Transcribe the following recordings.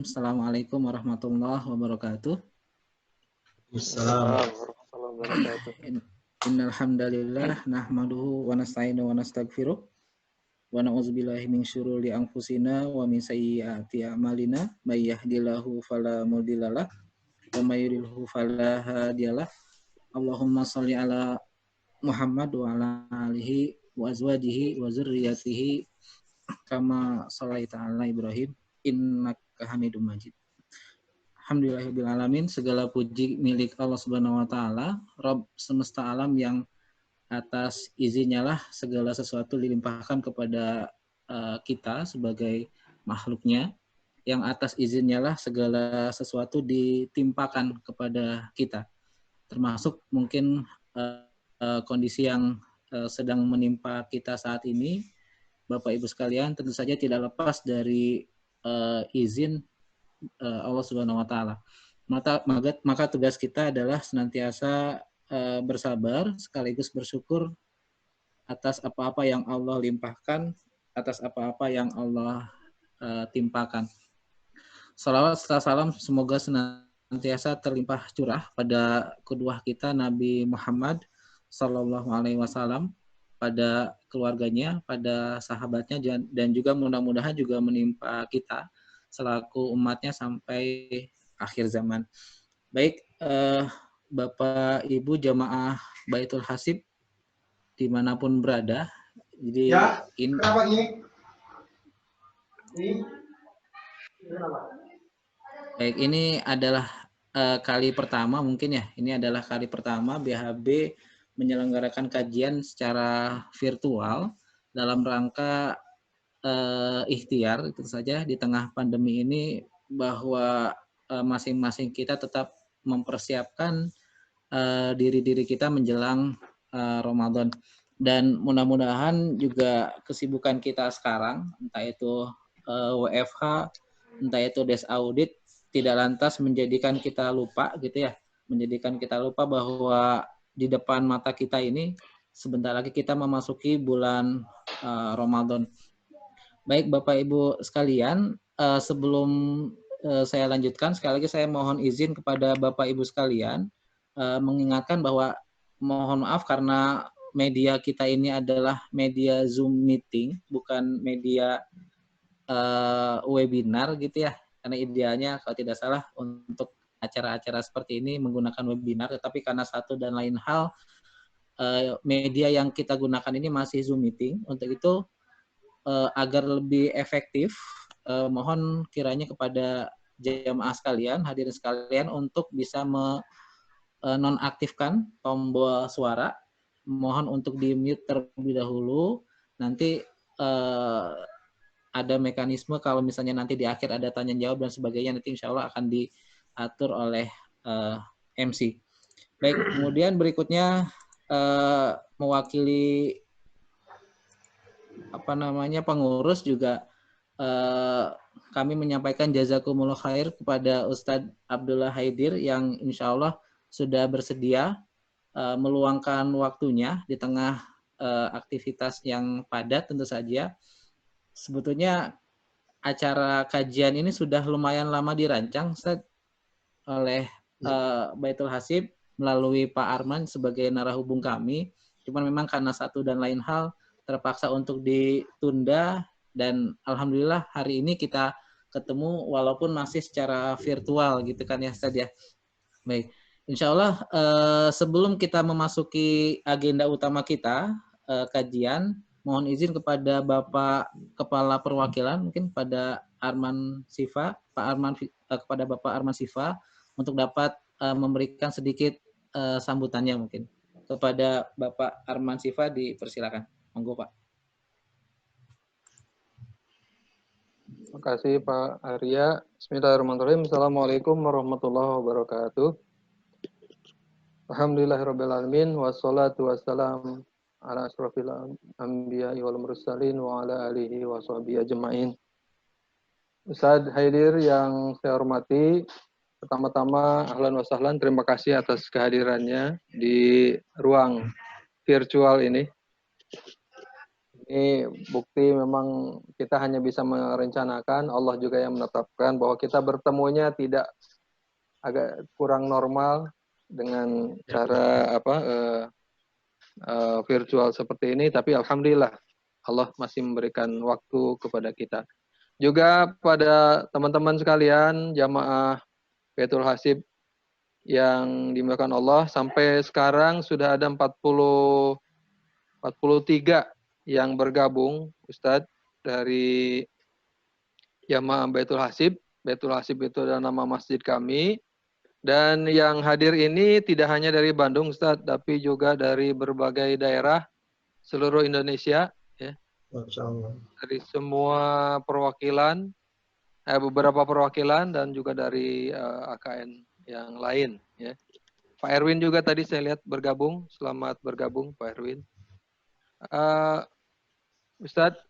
Assalamualaikum warahmatullahi wabarakatuh. Assalamualaikum warahmatullahi wabarakatuh. Innal hamdalillah nahmaduhu wa nasta'inu wa nastaghfiruh wa na'udzubillahi min syururi anfusina wa min sayyiati a'malina may yahdihillahu fala mudhillalah wa may yudhlilhu fala hadiyalah. Allahumma shalli ala Muhammad wa ala alihi wa azwajihi wa dzurriyyatihi kama shallaita ala Ibrahim innaka Hamidum Majid. Alhamdulillahirabbil alamin, segala puji milik Allah Subhanahu wa taala, Rabb semesta alam yang atas izinnya lah segala sesuatu dilimpahkan kepada kita sebagai makhluknya, yang atas izinnya lah segala sesuatu ditimpakan kepada kita. Termasuk mungkin kondisi yang sedang menimpa kita saat ini, Bapak Ibu sekalian, tentu saja tidak lepas dari izin Allah Subhanahu wa taala. Maka tugas kita adalah senantiasa bersabar sekaligus bersyukur atas apa-apa yang Allah limpahkan, atas apa-apa yang Allah timpakan. Salawat serta salam semoga senantiasa terlimpah curah pada kedua kita Nabi Muhammad Sallallahu Alaihi Wasallam, pada keluarganya, pada sahabatnya, dan juga mudah-mudahan juga menimpa kita selaku umatnya sampai akhir zaman. Baik, Bapak Ibu jamaah Baitul Hasib dimanapun berada. Jadi ya, ini kenapa ini? Baik, ini adalah kali pertama mungkin ya. Ini adalah kali pertama BHB menyelenggarakan kajian secara virtual dalam rangka ikhtiar itu saja di tengah pandemi ini, bahwa masing-masing kita tetap mempersiapkan diri-diri kita menjelang Ramadan, dan mudah-mudahan juga kesibukan kita sekarang, entah itu WFH, entah itu des audit, tidak lantas menjadikan kita lupa gitu ya, menjadikan kita lupa bahwa di depan mata kita ini sebentar lagi kita memasuki bulan Ramadan. Baik Bapak Ibu sekalian, sebelum saya lanjutkan, sekali lagi saya mohon izin kepada Bapak Ibu sekalian mengingatkan bahwa mohon maaf karena media kita ini adalah media Zoom meeting, bukan media webinar gitu ya. Karena idealnya kalau tidak salah untuk acara-acara seperti ini menggunakan webinar, tetapi karena satu dan lain hal media yang kita gunakan ini masih Zoom meeting. Untuk itu agar lebih efektif, mohon kiranya kepada jamaah sekalian, hadirin sekalian, untuk bisa nonaktifkan tombol suara. Mohon untuk di-mute terlebih dahulu. Nanti ada mekanisme kalau misalnya nanti di akhir ada tanya jawab dan sebagainya, nanti insya Allah akan diatur oleh MC. Baik, kemudian berikutnya mewakili pengurus juga kami menyampaikan jazakumullah khair kepada Ustadz Abdullah Haidir yang insya Allah sudah bersedia meluangkan waktunya di tengah aktivitas yang padat tentu saja. Sebetulnya acara kajian ini sudah lumayan lama dirancang, Ustadz, oleh Baitul Hasib melalui Pak Arman sebagai narahubung kami. Cuman memang karena satu dan lain hal terpaksa untuk ditunda, dan alhamdulillah hari ini kita ketemu walaupun masih secara virtual gitu kan ya Ustadz ya. Baik, insya Allah sebelum kita memasuki agenda utama kita kajian, mohon izin kepada Bapak Kepala Perwakilan, mungkin pada Arman Sifa, kepada Bapak Arman Sifa untuk dapat memberikan sedikit sambutannya mungkin. Kepada Bapak Arman Sifa dipersilakan. Monggo Pak. Terima kasih Pak Arya. Bismillahirrahmanirrahim. Assalamualaikum warahmatullahi wabarakatuh. Alhamdulillahirabbil alamin wassalatu wassalamu ala asrofil anbiya'i wal mursalin wa ala alihi wa sahbihi ajma'in. Ustadz Haidir yang saya hormati, pertama-tama ahlan wa sahlan, terima kasih atas kehadirannya di ruang virtual ini. Ini bukti memang kita hanya bisa merencanakan, Allah juga yang menetapkan bahwa kita bertemunya tidak agak kurang normal dengan cara virtual seperti ini, tapi alhamdulillah Allah masih memberikan waktu kepada kita. Juga pada teman-teman sekalian, jamaah Baitul Hasib yang dimuliakan Allah, sampai sekarang sudah ada 43 yang bergabung, Ustadz, dari jamaah Baitul Hasib. Baitul Hasib itu adalah nama masjid kami. Dan yang hadir ini tidak hanya dari Bandung, Ustadz, tapi juga dari berbagai daerah seluruh Indonesia, ya. Masya Allah. Dari semua perwakilan, beberapa perwakilan dan juga dari AKN yang lain, ya. Pak Erwin juga tadi saya lihat bergabung. Selamat bergabung, Pak Erwin. Ustadz,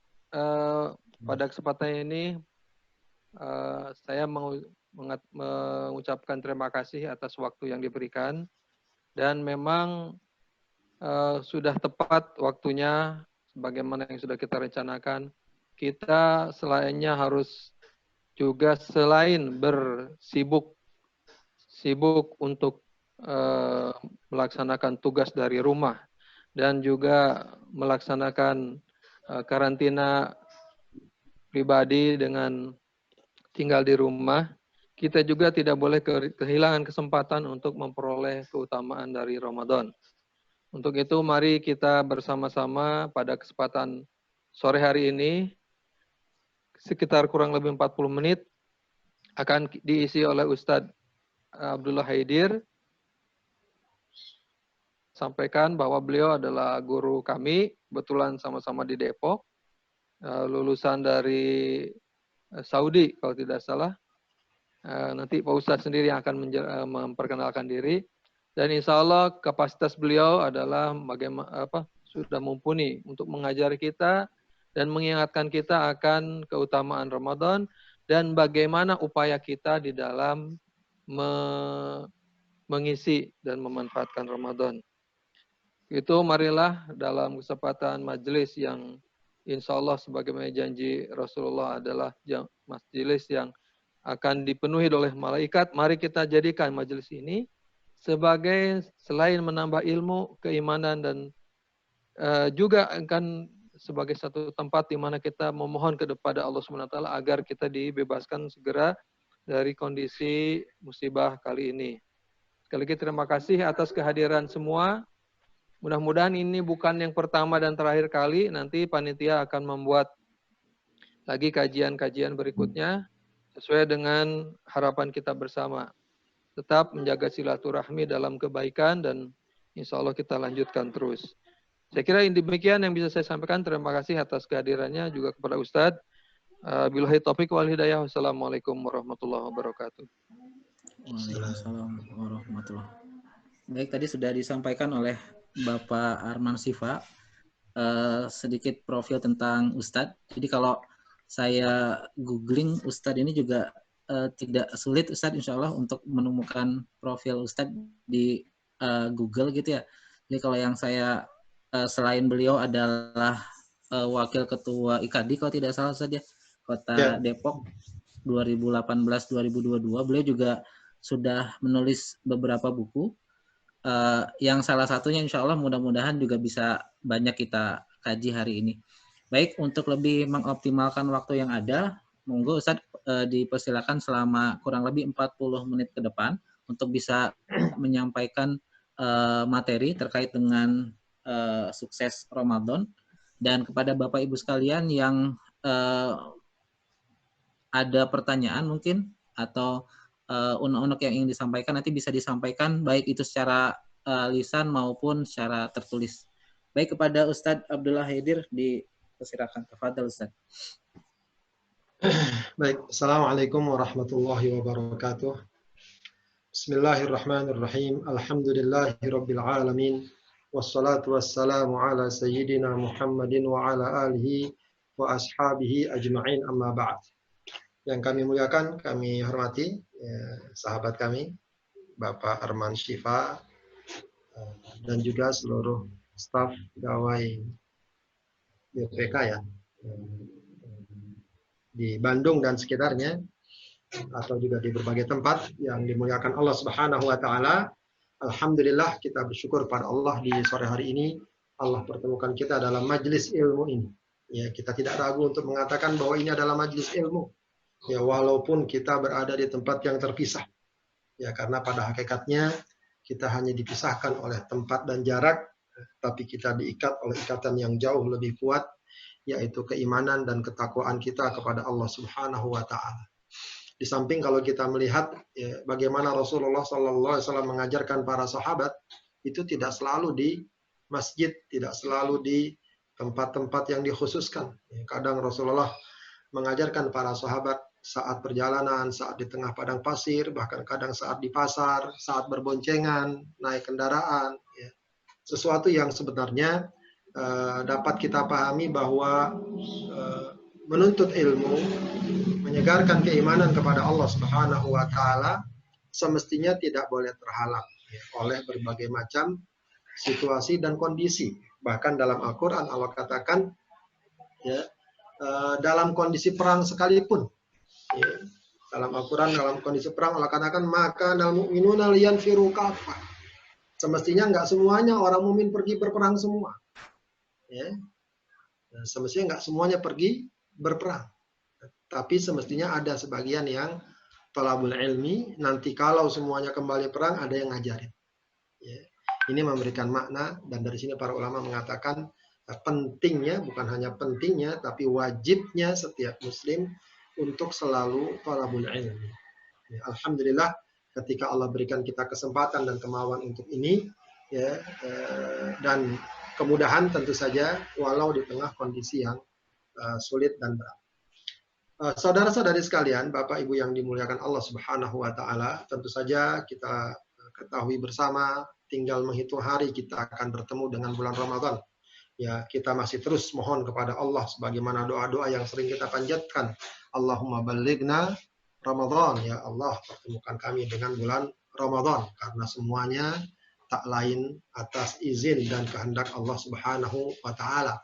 pada kesempatan ini saya mengucapkan terima kasih atas waktu yang diberikan, dan memang sudah tepat waktunya sebagaimana yang sudah kita rencanakan. Kita selainnya harus juga selain bersibuk untuk melaksanakan tugas dari rumah dan juga melaksanakan karantina pribadi dengan tinggal di rumah, kita juga tidak boleh kehilangan kesempatan untuk memperoleh keutamaan dari Ramadan. Untuk itu mari kita bersama-sama pada kesempatan sore hari ini, sekitar kurang lebih 40 menit, akan diisi oleh Ustadz Abdullah Haidir. Sampaikan bahwa beliau adalah guru kami, kebetulan sama-sama di Depok, lulusan dari Saudi kalau tidak salah. Nanti Pak Ustadz sendiri yang akan memperkenalkan diri. Dan insya Allah kapasitas beliau adalah sudah mumpuni untuk mengajari kita dan mengingatkan kita akan keutamaan Ramadan dan bagaimana upaya kita di dalam mengisi dan memanfaatkan Ramadan. Itu marilah dalam kesempatan majelis yang insya Allah sebagaimana janji Rasulullah adalah majelis yang akan dipenuhi oleh malaikat. Mari kita jadikan majelis ini sebagai selain menambah ilmu, keimanan, dan juga akan sebagai satu tempat di mana kita memohon kepada Allah SWT agar kita dibebaskan segera dari kondisi musibah kali ini. Sekali lagi terima kasih atas kehadiran semua. Mudah-mudahan ini bukan yang pertama dan terakhir kali. Nanti panitia akan membuat lagi kajian-kajian berikutnya sesuai dengan harapan kita bersama. Tetap menjaga silaturahmi dalam kebaikan dan insya Allah kita lanjutkan terus. Saya kira demikian yang bisa saya sampaikan. Terima kasih atas kehadirannya juga kepada Ustadz. Billahi taufiq wal hidayah. Wassalamualaikum warahmatullahi wabarakatuh. Waalaikumsalam warahmatullahi wabarakatuh. Baik, tadi sudah disampaikan oleh Bapak Arman Sifa sedikit profil tentang Ustadz. Jadi kalau saya googling Ustadz ini juga tidak sulit Ustadz insya Allah untuk menemukan profil Ustadz di Google gitu ya. Jadi kalau yang saya selain beliau adalah Wakil Ketua IKADI kalau tidak salah Ustadz ya, Kota Depok 2018-2022. Beliau juga sudah menulis beberapa buku. Yang salah satunya insya Allah mudah-mudahan juga bisa banyak kita kaji hari ini. Baik, untuk lebih mengoptimalkan waktu yang ada, monggo Ustadz dipersilakan selama kurang lebih 40 menit ke depan untuk bisa menyampaikan materi terkait dengan sukses Ramadan. Dan kepada Bapak Ibu sekalian yang ada pertanyaan mungkin atau unek-unek yang ingin disampaikan nanti bisa disampaikan baik itu secara lisan maupun secara tertulis. Baik, kepada Ustadz Abdullah Haidir dipersilakan. Tafadhal Ustadz. Baik, Assalamualaikum warahmatullahi wabarakatuh. Bismillahirrahmanirrahim. Alhamdulillahirabbil alamin. Wassalatu wassalamu ala sayyidina Muhammadin wa ala alihi wa ashabihi ajma'in, amma ba'd. Yang kami muliakan, kami hormati sahabat kami Bapak Arman Sifa dan juga seluruh staf pegawai UPK ya, di Bandung dan sekitarnya, atau juga di berbagai tempat yang dimuliakan Allah Subhanahu wa taala. Alhamdulillah kita bersyukur pada Allah di sore hari ini Allah pertemukan kita dalam majelis ilmu ini. Ya, kita tidak ragu untuk mengatakan bahwa ini adalah majelis ilmu. Ya, walaupun kita berada di tempat yang terpisah. Ya, karena pada hakikatnya kita hanya dipisahkan oleh tempat dan jarak, tapi kita diikat oleh ikatan yang jauh lebih kuat, yaitu keimanan dan ketakwaan kita kepada Allah Subhanahu wa taala. Di samping kalau kita melihat ya, bagaimana Rasulullah SAW mengajarkan para sahabat, itu tidak selalu di masjid, tidak selalu di tempat-tempat yang dikhususkan. Ya, kadang Rasulullah mengajarkan para sahabat saat perjalanan, saat di tengah padang pasir, bahkan kadang saat di pasar, saat berboncengan, naik kendaraan. Ya. Sesuatu yang sebenarnya dapat kita pahami bahwa menuntut ilmu, menyegarkan keimanan kepada Allah Subhanahu wa taala semestinya tidak boleh terhalang ya, oleh berbagai macam situasi dan kondisi. Bahkan dalam Al-Qur'an Allah katakan ya, dalam kondisi perang sekalipun ya, dalam Al-Qur'an dalam kondisi perang Allah katakan maka nal mu'minuna liyanfiru kaffah. Semestinya enggak semuanya orang mukmin pergi berperang semua. Ya. Semestinya enggak semuanya pergi berperang. Tapi semestinya ada sebagian yang thalabul ilmi, nanti kalau semuanya kembali perang ada yang ngajarin. Ya. Ini memberikan makna dan dari sini para ulama mengatakan pentingnya, bukan hanya pentingnya, tapi wajibnya setiap muslim untuk selalu thalabul ilmi. Ya. Alhamdulillah ketika Allah berikan kita kesempatan dan kemauan untuk ini, ya, dan kemudahan tentu saja walau di tengah kondisi yang sulit dan berat. Saudara-saudari sekalian, Bapak Ibu yang dimuliakan Allah Subhanahu wa taala, tentu saja kita ketahui bersama tinggal menghitung hari kita akan bertemu dengan bulan Ramadan. Ya, kita masih terus mohon kepada Allah sebagaimana doa-doa yang sering kita panjatkan. Allahumma ballighna Ramadan, ya Allah, pertemukan kami dengan bulan Ramadan karena semuanya tak lain atas izin dan kehendak Allah Subhanahu wa taala.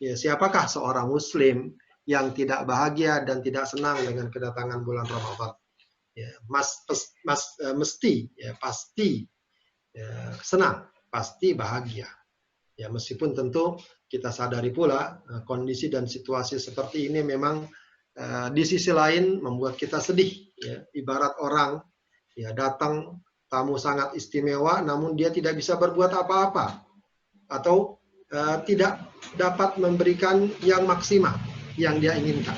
Ya, siapakah seorang muslim yang tidak bahagia dan tidak senang dengan kedatangan bulan Ramadan? Ya, mesti, ya, pasti ya, senang, pasti bahagia. Ya, meskipun tentu kita sadari pula kondisi dan situasi seperti ini memang di sisi lain membuat kita sedih. Ya, ibarat orang ya datang tamu sangat istimewa, namun dia tidak bisa berbuat apa-apa atau tidak dapat memberikan yang maksimal yang dia inginkan.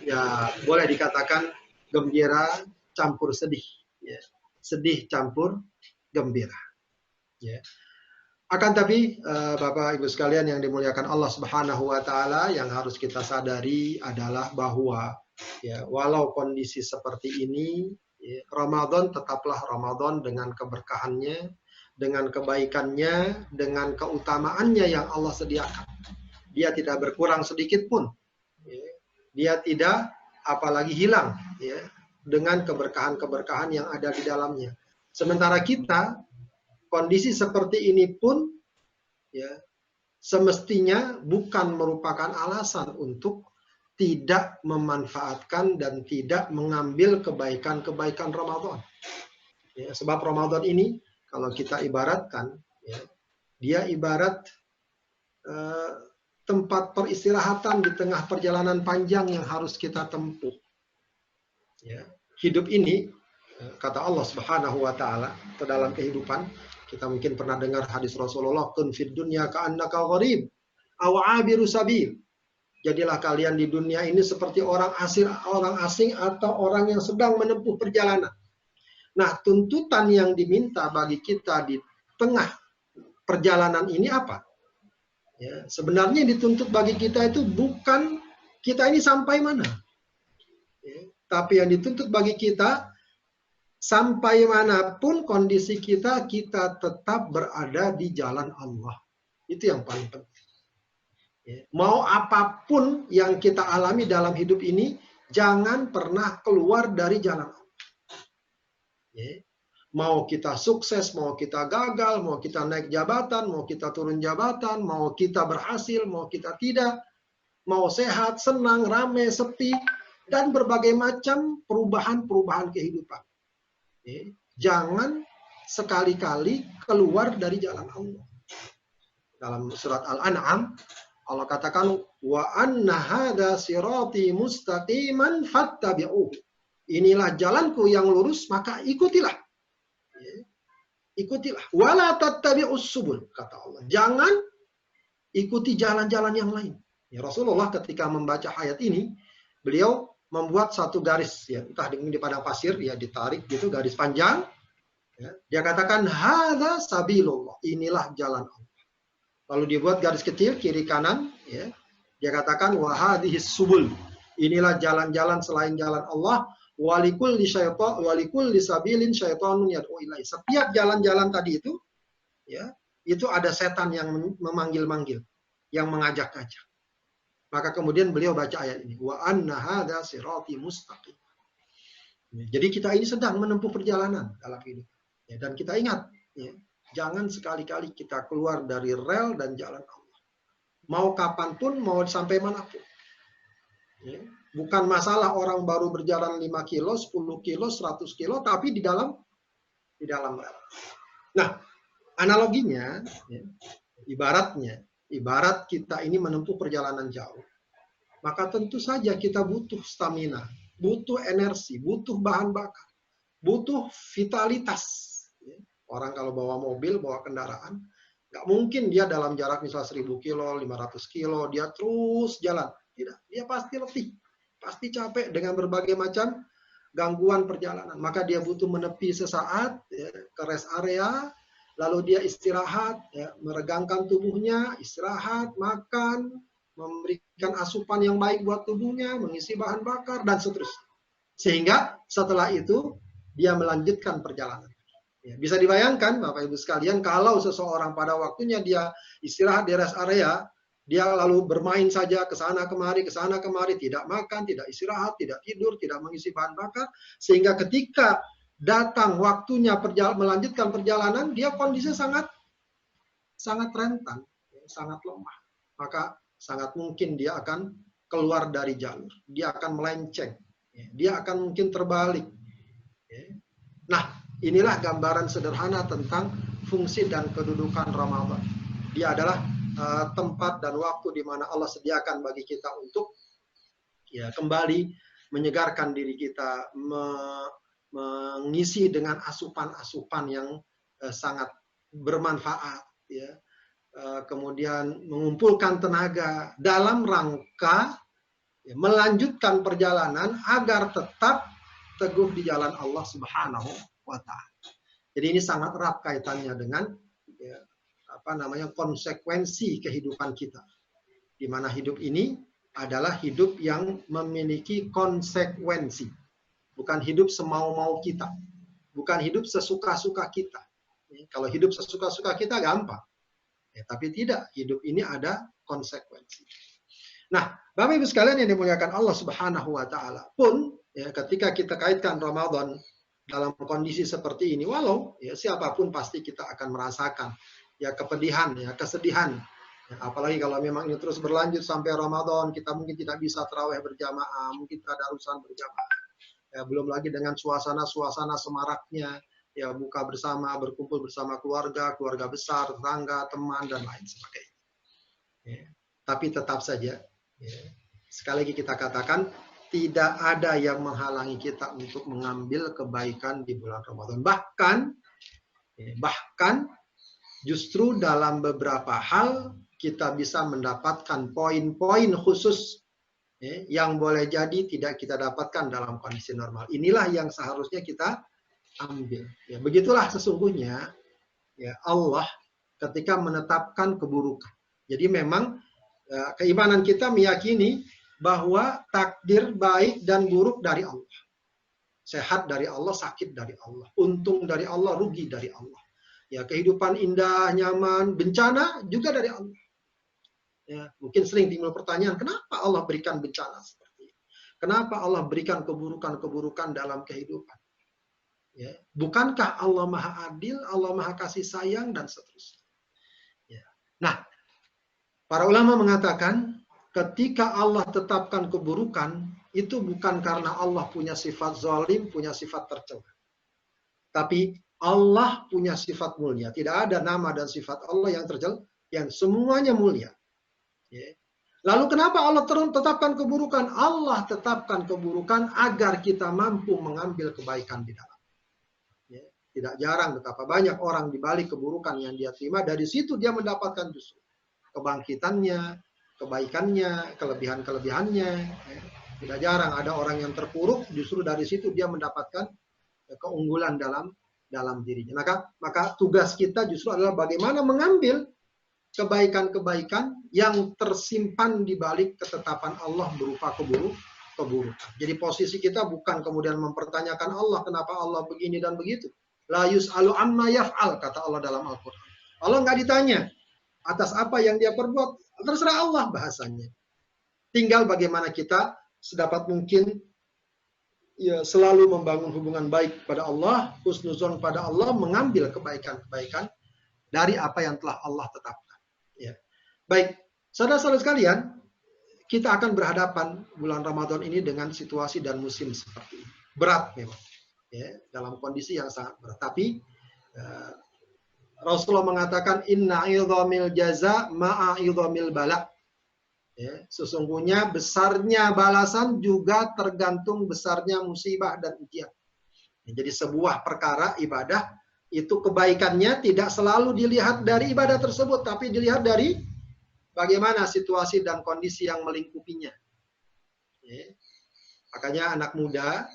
Ya, boleh dikatakan gembira campur sedih. Ya. Sedih campur gembira. Ya. Akan tapi Bapak Ibu sekalian yang dimuliakan Allah Subhanahu wa taala, yang harus kita sadari adalah bahwa ya, walau kondisi seperti ini, ya, Ramadan tetaplah Ramadan dengan keberkahannya, dengan kebaikannya, dengan keutamaannya yang Allah sediakan. Dia tidak berkurang sedikit pun. Ya. Dia tidak apalagi hilang ya, dengan keberkahan-keberkahan yang ada di dalamnya. Sementara kita kondisi seperti ini pun ya, semestinya bukan merupakan alasan untuk tidak memanfaatkan dan tidak mengambil kebaikan-kebaikan Ramadan. Ya, sebab Ramadan ini kalau kita ibaratkan, ya, dia ibarat tempat peristirahatan di tengah perjalanan panjang yang harus kita tempuh. Ya, hidup ini, kata Allah Subhanahu wa taala, dalam kehidupan, kita mungkin pernah dengar hadis Rasulullah, kun fid dunya ka'annaka gharib aw 'abiru sabil. Jadilah kalian di dunia ini seperti orang asing atau orang yang sedang menempuh perjalanan. Nah, tuntutan yang diminta bagi kita di tengah perjalanan ini apa? Ya, sebenarnya dituntut bagi kita itu bukan kita ini sampai mana. Ya, tapi yang dituntut bagi kita sampai manapun kondisi kita, kita tetap berada di jalan Allah. Itu yang paling penting. Ya, mau apapun yang kita alami dalam hidup ini, jangan pernah keluar dari jalan Allah. Ya, Mau kita sukses, mau kita gagal, mau kita naik jabatan, mau kita turun jabatan, mau kita berhasil, mau kita tidak, mau sehat, senang, rame, sepi, dan berbagai macam perubahan-perubahan kehidupan. Jangan sekali-kali keluar dari jalan Allah. Dalam surat Al-An'am, Allah katakan, wa anna hadza sirati mustaqiman fattabi'uhu. Inilah jalanku yang lurus, maka ikutilah. Ikutilah. Wala tattabi'us subul, kata Allah. Jangan ikuti jalan-jalan yang lain. Ya, Rasulullah ketika membaca ayat ini, beliau membuat satu garis, ya, entah di padang pasir, ya ditarik gitu garis panjang. Ya, dia katakan hadza sabilullah. Inilah jalan Allah. Lalu dibuat garis kecil kiri kanan, ya. Dia katakan wa hadhis subul. Inilah jalan-jalan selain jalan Allah. Walikul lisabilin syaitonun yad'u ilaihi. Setiap jalan-jalan tadi itu, ya, itu ada setan yang memanggil-manggil, yang mengajak-ajak. Maka kemudian beliau baca ayat ini, wa anna hadza sirati mustaqim. Jadi kita ini sedang menempuh perjalanan dalam hidup. Ya, dan kita ingat, ya, jangan sekali-kali kita keluar dari rel dan jalan Allah. Mau kapanpun, mau sampai manapun. Ya. Bukan masalah orang baru berjalan 5 kilo, 10 kilo, 100 kilo, tapi di dalam rel. Nah, analoginya, ya, ibarat kita ini menempuh perjalanan jauh. Maka tentu saja kita butuh stamina, butuh energi, butuh bahan bakar, butuh vitalitas. Ya. Orang kalau bawa mobil, bawa kendaraan, nggak mungkin dia dalam jarak misalnya 1000 kilo, 500 kilo, dia terus jalan. Tidak, dia pasti letih. Pasti capek dengan berbagai macam gangguan perjalanan. Maka dia butuh menepi sesaat, ya, ke rest area, lalu dia istirahat, ya, meregangkan tubuhnya, istirahat, makan, memberikan asupan yang baik buat tubuhnya, mengisi bahan bakar, dan seterusnya. Sehingga setelah itu dia melanjutkan perjalanan. Ya, bisa dibayangkan Bapak Ibu sekalian, kalau seseorang pada waktunya dia istirahat di rest area, dia lalu bermain saja ke sana kemari, tidak makan, tidak istirahat, tidak tidur, tidak mengisi bahan bakar, sehingga ketika datang waktunya melanjutkan perjalanan, dia kondisinya sangat rentan, sangat lemah. Maka sangat mungkin dia akan keluar dari jalur, dia akan melenceng, dia akan mungkin terbalik. Nah, inilah gambaran sederhana tentang fungsi dan kedudukan Ramadan. Dia adalah tempat dan waktu di mana Allah sediakan bagi kita untuk, ya, kembali menyegarkan diri kita, mengisi dengan asupan-asupan yang sangat bermanfaat, ya. Kemudian mengumpulkan tenaga dalam rangka, ya, melanjutkan perjalanan agar tetap teguh di jalan Allah Subhanahu wa Ta'ala. Jadi ini sangat erat kaitannya dengan, ya, konsekuensi kehidupan kita, di mana hidup ini adalah hidup yang memiliki konsekuensi, bukan hidup semau-mau kita, bukan hidup sesuka-suka kita. Kalau hidup sesuka-suka kita gampang, ya, tapi tidak, hidup ini ada konsekuensi. Nah, Bapak Ibu sekalian yang dimuliakan Allah Subhanahu wa Ta'ala, pun, ya, ketika kita kaitkan Ramadan dalam kondisi seperti ini, walau, ya, siapapun pasti kita akan merasakan, ya, kepedihan, ya, kesedihan. Ya, apalagi kalau memang ini terus berlanjut sampai Ramadan, kita mungkin tidak bisa tarawih berjamaah, mungkin tadarusan berjamaah. Ya, belum lagi dengan suasana-suasana semaraknya, ya, buka bersama, berkumpul bersama keluarga besar, tetangga, teman, dan lain sebagainya. Ya, tapi tetap saja, ya, sekali lagi kita katakan, tidak ada yang menghalangi kita untuk mengambil kebaikan di bulan Ramadan. Bahkan justru dalam beberapa hal kita bisa mendapatkan poin-poin khusus, ya, yang boleh jadi tidak kita dapatkan dalam kondisi normal. Inilah yang seharusnya kita ambil. Ya, begitulah sesungguhnya, ya, Allah ketika menetapkan keburukan. Jadi memang, ya, keimanan kita meyakini bahwa takdir baik dan buruk dari Allah. Sehat dari Allah, sakit dari Allah. Untung dari Allah, rugi dari Allah. Ya, kehidupan indah, nyaman, bencana juga dari Allah. Ya, mungkin sering timbul pertanyaan, kenapa Allah berikan bencana seperti ini? Kenapa Allah berikan keburukan-keburukan dalam kehidupan? Ya. Bukankah Allah Maha Adil, Allah Maha Kasih Sayang, dan seterusnya. Ya. Nah, para ulama mengatakan ketika Allah tetapkan keburukan, itu bukan karena Allah punya sifat zalim, punya sifat tercela. Tapi Allah punya sifat mulia. Tidak ada nama dan sifat Allah yang tercela, yang semuanya mulia. Ya. Lalu kenapa Allah tetapkan keburukan? Allah tetapkan keburukan agar kita mampu mengambil kebaikan di dalam. Ya. Tidak jarang betapa banyak orang di balik keburukan yang dia terima, dari situ dia mendapatkan justru kebangkitannya, kebaikannya, kelebihan-kelebihannya. Ya. Tidak jarang ada orang yang terpuruk, justru dari situ dia mendapatkan keunggulan dalam dirinya. Maka tugas kita justru adalah bagaimana mengambil kebaikan-kebaikan yang tersimpan di balik ketetapan Allah berupa keburukan. Jadi posisi kita bukan kemudian mempertanyakan Allah, kenapa Allah begini dan begitu. La yus'alu amma yaf'al, kata Allah dalam Al-Quran. Allah nggak ditanya atas apa yang dia perbuat, terserah Allah bahasanya. Tinggal bagaimana kita sedapat mungkin ya selalu membangun hubungan baik pada Allah, husnuzon pada Allah, mengambil kebaikan-kebaikan dari apa yang telah Allah tetapkan. Ya. Baik, saudara-saudara sekalian, kita akan berhadapan bulan Ramadan ini dengan situasi dan musim seperti ini. Berat memang, ya, dalam kondisi yang sangat berat. Tapi Rasulullah mengatakan inna idhamil jaza ma'a idhamil bala. Ya, sesungguhnya besarnya balasan juga tergantung besarnya musibah dan ujian. Ya, jadi sebuah perkara ibadah itu kebaikannya tidak selalu dilihat dari ibadah tersebut, tapi dilihat dari bagaimana situasi dan kondisi yang melingkupinya. Ya. Makanya anak muda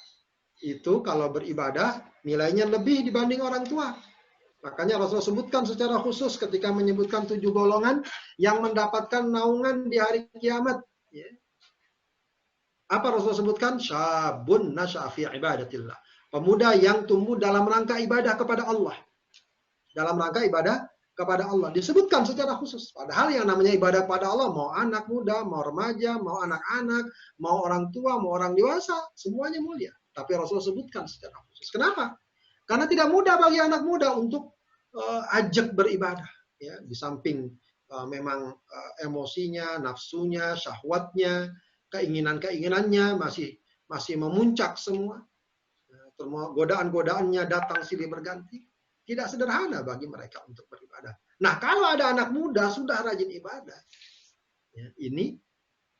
itu kalau beribadah nilainya lebih dibanding orang tua. Makanya Rasul sebutkan secara khusus ketika menyebutkan 7 golongan yang mendapatkan naungan di hari kiamat. Ya. Apa Rasul sebutkan? Syabun nasya'a fi ibadatillah. Pemuda yang tumbuh dalam rangka ibadah kepada Allah. Dalam rangka ibadah kepada Allah. Disebutkan secara khusus. Padahal yang namanya ibadah kepada Allah, mau anak muda, mau remaja, mau anak-anak, mau orang tua, mau orang dewasa, semuanya mulia. Tapi Rasul sebutkan secara khusus. Kenapa? Karena tidak mudah bagi anak muda untuk ajak beribadah. Ya, di samping memang emosinya, nafsunya, syahwatnya, keinginan-keinginannya masih memuncak semua. Godaan-godaannya datang silih berganti. Tidak sederhana bagi mereka untuk beribadah. Nah, kalau ada anak muda sudah rajin ibadah, ya, ini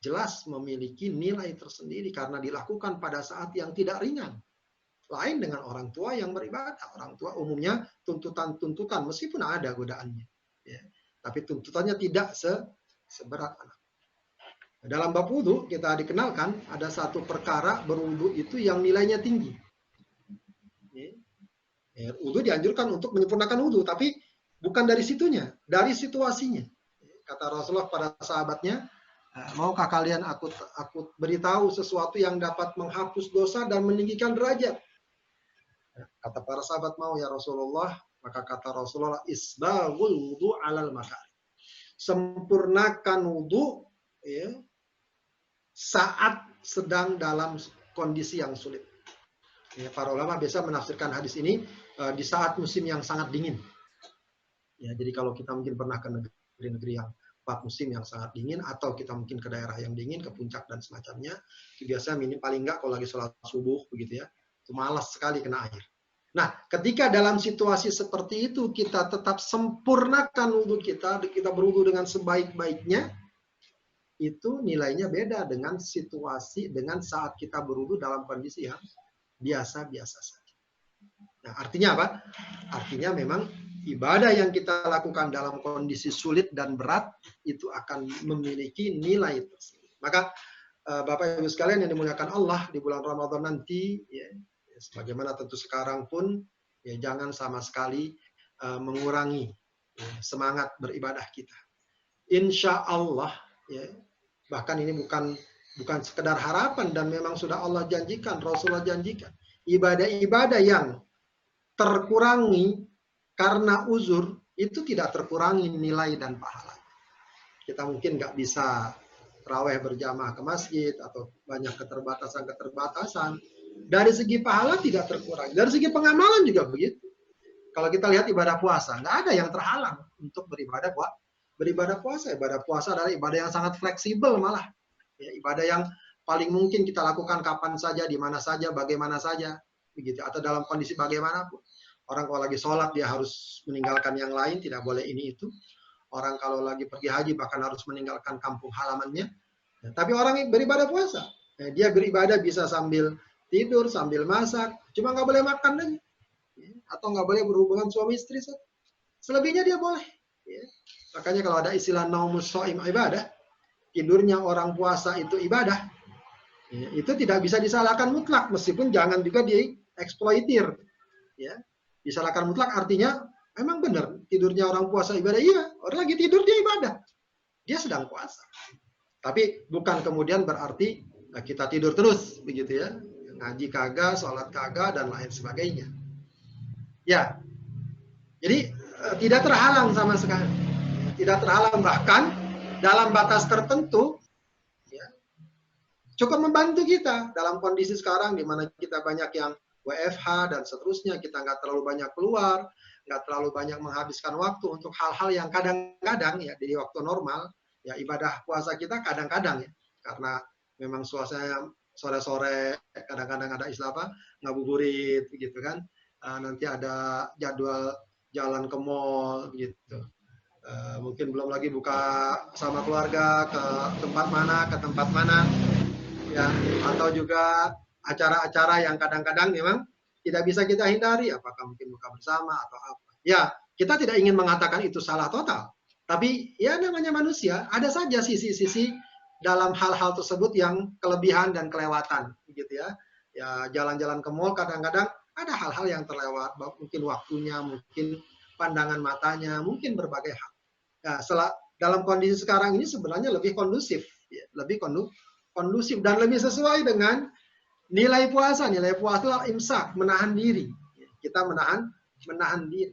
jelas memiliki nilai tersendiri karena dilakukan pada saat yang tidak ringan. Lain dengan orang tua yang beribadah. Orang tua umumnya tuntutan-tuntutan, meskipun ada godaannya. Ya, tapi tuntutannya tidak seberat anak. Dalam bab wudu kita dikenalkan ada satu perkara berwudu itu yang nilainya tinggi. Wudu dianjurkan untuk menyempurnakan wudu, tapi bukan dari situnya, dari situasinya. Kata Rasulullah pada sahabatnya, maukah kalian aku beritahu sesuatu yang dapat menghapus dosa dan meninggikan derajat? Kata para sahabat, mau ya Rasulullah. Maka kata Rasulullah, isbaghul wudu alal makari. Sempurnakan wudu ya, saat sedang dalam kondisi yang sulit. Ya, para ulama biasa menafsirkan hadis ini di saat musim yang sangat dingin. Ya, jadi kalau kita mungkin pernah ke negeri-negeri yang 4 musim yang sangat dingin, atau kita mungkin ke daerah yang dingin, ke puncak dan semacamnya, itu biasanya paling enggak kalau lagi sholat subuh begitu ya, itu malas sekali kena air. Nah, ketika dalam situasi seperti itu kita tetap sempurnakan wudhu kita berwudhu dengan sebaik-baiknya, itu nilainya beda dengan situasi, dengan saat kita berwudhu dalam kondisi yang biasa-biasa saja. Nah, artinya apa? Artinya memang ibadah yang kita lakukan dalam kondisi sulit dan berat itu akan memiliki nilai tersendiri. Maka Bapak Ibu sekalian yang dimuliakan Allah, di bulan Ramadan nanti, ya, sebagaimana tentu sekarang pun, ya, jangan sama sekali mengurangi semangat beribadah kita. Insya Allah, ya, bahkan ini bukan sekedar harapan dan memang sudah Allah janjikan, Rasulullah janjikan. Ibadah-ibadah yang terkurangi karena uzur itu tidak terkurangi nilai dan pahala. Kita mungkin nggak bisa raweh berjamaah ke masjid atau banyak keterbatasan-keterbatasan, Dari segi pahala tidak terkurangi. Dari segi pengamalan juga begitu. Kalau kita lihat ibadah puasa, nggak ada yang terhalang untuk beribadah puasa. Ibadah puasa adalah ibadah yang sangat fleksibel malah. Ya, ibadah yang paling mungkin kita lakukan kapan saja, di mana saja, bagaimana saja, begitu. Atau dalam kondisi bagaimanapun. Orang kalau lagi sholat dia harus meninggalkan yang lain, tidak boleh ini itu. Orang kalau lagi pergi haji bahkan harus meninggalkan kampung halamannya. Ya, tapi orang yang beribadah puasa, ya, dia beribadah bisa sambil tidur, sambil masak, cuma nggak boleh makan lagi. Ya, atau nggak boleh berhubungan suami istri. Selebihnya dia boleh. Ya. Makanya kalau ada istilah naumus shaim ibadah, tidurnya orang puasa itu ibadah, ya, itu tidak bisa disalahkan mutlak, meskipun jangan juga dieksploitir. Ya. Disalahkan mutlak artinya memang benar tidurnya orang puasa ibadah, iya, orang lagi tidur dia ibadah, dia sedang puasa. Tapi bukan kemudian berarti kita tidur terus, begitu ya, ngaji kagak, sholat kagak, dan lain sebagainya. Ya, jadi tidak terhalang sama sekali, tidak terhalang, bahkan dalam batas tertentu, ya, cukup membantu kita dalam kondisi sekarang di mana kita banyak yang WFH dan seterusnya, kita nggak terlalu banyak keluar, nggak terlalu banyak menghabiskan waktu untuk hal-hal yang kadang-kadang ya di waktu normal, ya ibadah puasa kita kadang-kadang ya, karena memang suasana sore-sore kadang-kadang ada istilah apa, ngabuburit gitu kan, nanti ada jadwal jalan ke mall gitu, mungkin belum lagi buka sama keluarga ke tempat mana ya, atau juga acara-acara yang kadang-kadang memang tidak bisa kita hindari, apakah mungkin buka bersama atau apa. Ya, kita tidak ingin mengatakan itu salah total. Tapi ya namanya manusia, ada saja sisi-sisi dalam hal-hal tersebut yang kelebihan dan kelewatan, gitu ya. Ya, jalan-jalan ke mall kadang-kadang ada hal-hal yang terlewat, mungkin waktunya, mungkin pandangan matanya, mungkin berbagai hal. Nah, dalam kondisi sekarang ini sebenarnya lebih kondusif, ya, lebih kondusif dan lebih sesuai dengan nilai puasa. Nilai puasa adalah imsak, menahan diri. Kita menahan diri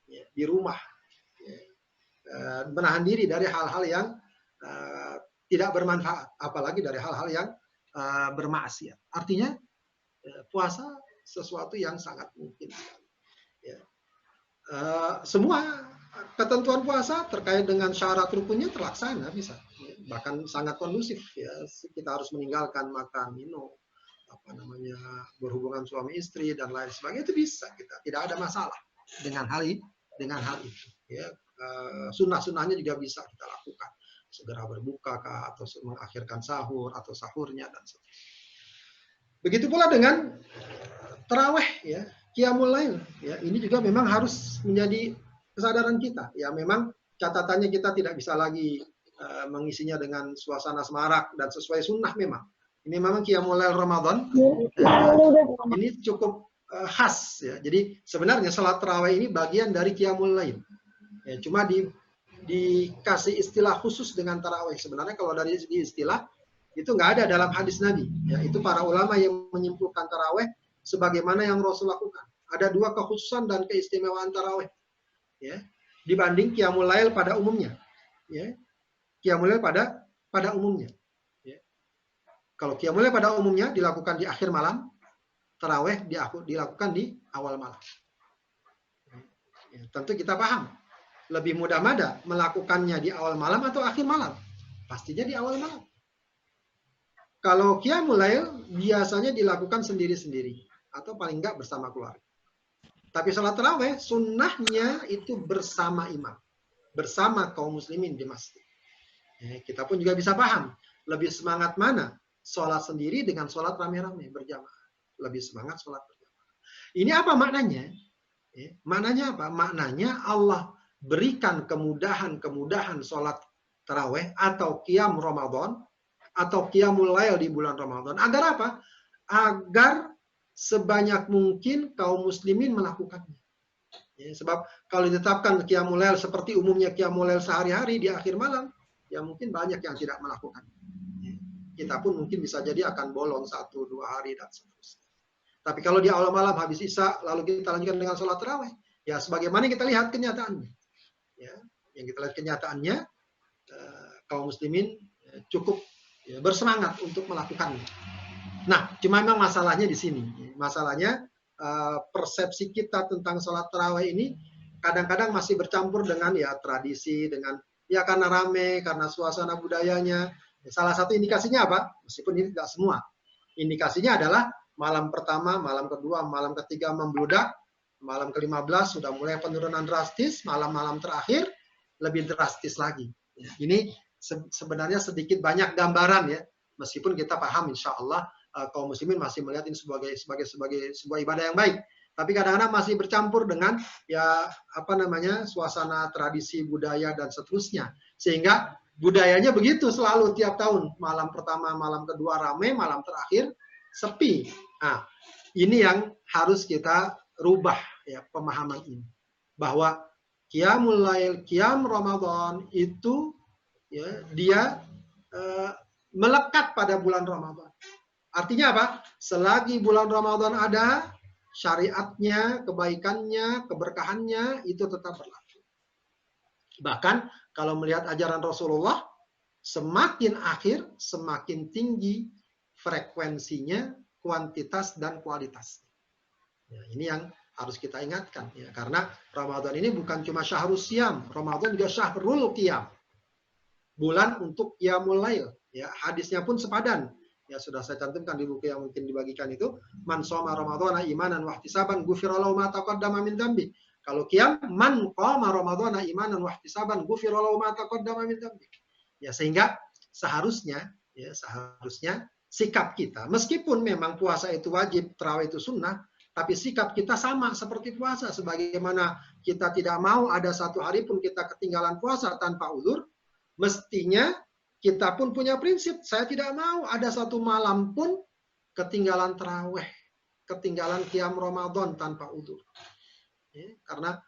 ya, di rumah, ya, menahan diri dari hal-hal yang tidak bermanfaat, apalagi dari hal-hal yang bermaksiat. Artinya puasa sesuatu yang sangat mungkin. Ya. Semua ketentuan puasa terkait dengan syarat rukunnya terlaksana bisa, ya, bahkan sangat kondusif. Ya, kita harus meninggalkan makan, minum, berhubungan suami istri dan lain sebagainya, itu bisa, kita tidak ada masalah dengan hal itu. Ya, sunnah-sunnahnya juga bisa kita lakukan, segera berbuka kah, atau mengakhirkan sahur atau sahurnya dan sebagainya. Begitu pula dengan taraweh, ya, qiyamul lail, ya, ini juga memang harus menjadi kesadaran kita. Ya, memang catatannya kita tidak bisa lagi mengisinya dengan suasana semarak dan sesuai sunnah memang. Ini memang qiyamul lail Ramadan, ini cukup khas ya. Jadi sebenarnya salat tarawih ini bagian dari qiyamul lail. Ya, cuma dikasih istilah khusus dengan tarawih. Sebenarnya kalau dari istilah itu nggak ada dalam hadis Nabi. Ya, itu para ulama yang menyimpulkan tarawih sebagaimana yang Rasul lakukan. Ada dua kekhususan dan keistimewaan tarawih, ya, dibanding qiyamul lail pada umumnya. Ya, qiyamul lail pada umumnya. Kalau qiyamul lail pada umumnya dilakukan di akhir malam, tarawih dilakukan di awal malam. Ya, tentu kita paham, lebih mudah mana melakukannya di awal malam atau akhir malam? Pastinya di awal malam. Kalau qiyamul lail biasanya dilakukan sendiri-sendiri atau paling enggak bersama keluarga. Tapi salat tarawih sunnahnya itu bersama imam, bersama kaum muslimin di masjid. Ya, kita pun juga bisa paham, lebih semangat mana sholat sendiri dengan sholat rame-rame berjamaah. Lebih semangat sholat berjamaah. Ini apa maknanya? Ya, maknanya apa? Maknanya Allah berikan kemudahan sholat tarawih atau qiyam Ramadan atau qiyamul lail di bulan Ramadan. Agar apa? Agar sebanyak mungkin kaum muslimin melakukannya. Ya, sebab kalau ditetapkan qiyamul lail seperti umumnya qiyamul lail sehari-hari di akhir malam, ya mungkin banyak yang tidak melakukan. Kita pun mungkin bisa jadi akan bolong 1-2 hari dan seterusnya. Tapi kalau di awal malam habis isya lalu kita lanjutkan dengan sholat tarawih, ya sebagaimana kita lihat kenyataannya. Ya, yang kita lihat kenyataannya kaum muslimin cukup ya, bersemangat untuk melakukannya. Nah, cuma memang masalahnya di sini. Masalahnya persepsi kita tentang sholat tarawih ini kadang-kadang masih bercampur dengan ya tradisi, dengan ya karena rame, karena suasana budayanya. Salah satu indikasinya apa? Meskipun ini tidak semua. Indikasinya adalah malam pertama, malam kedua, malam ketiga membludak, malam ke-15 sudah mulai penurunan drastis, malam-malam terakhir lebih drastis lagi. Ini sebenarnya sedikit banyak gambaran ya, meskipun kita paham insya Allah kaum muslimin masih melihat ini sebagai sebuah ibadah yang baik. Tapi kadang-kadang masih bercampur dengan ya apa namanya suasana tradisi budaya dan seterusnya. Sehingga budayanya begitu selalu tiap tahun. Malam pertama, malam kedua rame, malam terakhir sepi. Nah, ini yang harus kita rubah ya pemahaman ini. Bahwa Qiyamul Lail, Qiyam Ramadan itu ya dia melekat pada bulan Ramadan. Artinya apa? Selagi bulan Ramadan ada, syariatnya, kebaikannya, keberkahannya itu tetap berlaku. Bahkan kalau melihat ajaran Rasulullah, semakin akhir, semakin tinggi frekuensinya, kuantitas dan kualitas. Ya, ini yang harus kita ingatkan. Ya, karena Ramadan ini bukan cuma syahrus siyam, Ramadan juga syahrul qiyam. Bulan untuk qiyamul lail. Ya, hadisnya pun sepadan. Ya sudah saya cantumkan di buku yang mungkin dibagikan itu, man shoma ramadhana imanan wa ihtisaban ghufira lahu ma taqaddama min dzambi. Kalau qiyam, man qama ramadhana imanan wa ihtisaban ghufira lahu ma taqaddama min dzambi. Ya sehingga seharusnya sikap kita, meskipun memang puasa itu wajib, tarawih itu sunnah, tapi sikap kita sama seperti puasa. Sebagaimana kita tidak mau ada satu hari pun kita ketinggalan puasa tanpa uzur, mestinya kita pun punya prinsip, saya tidak mau ada satu malam pun ketinggalan tarawih, ketinggalan qiyam Ramadan tanpa uzur. Ya, karena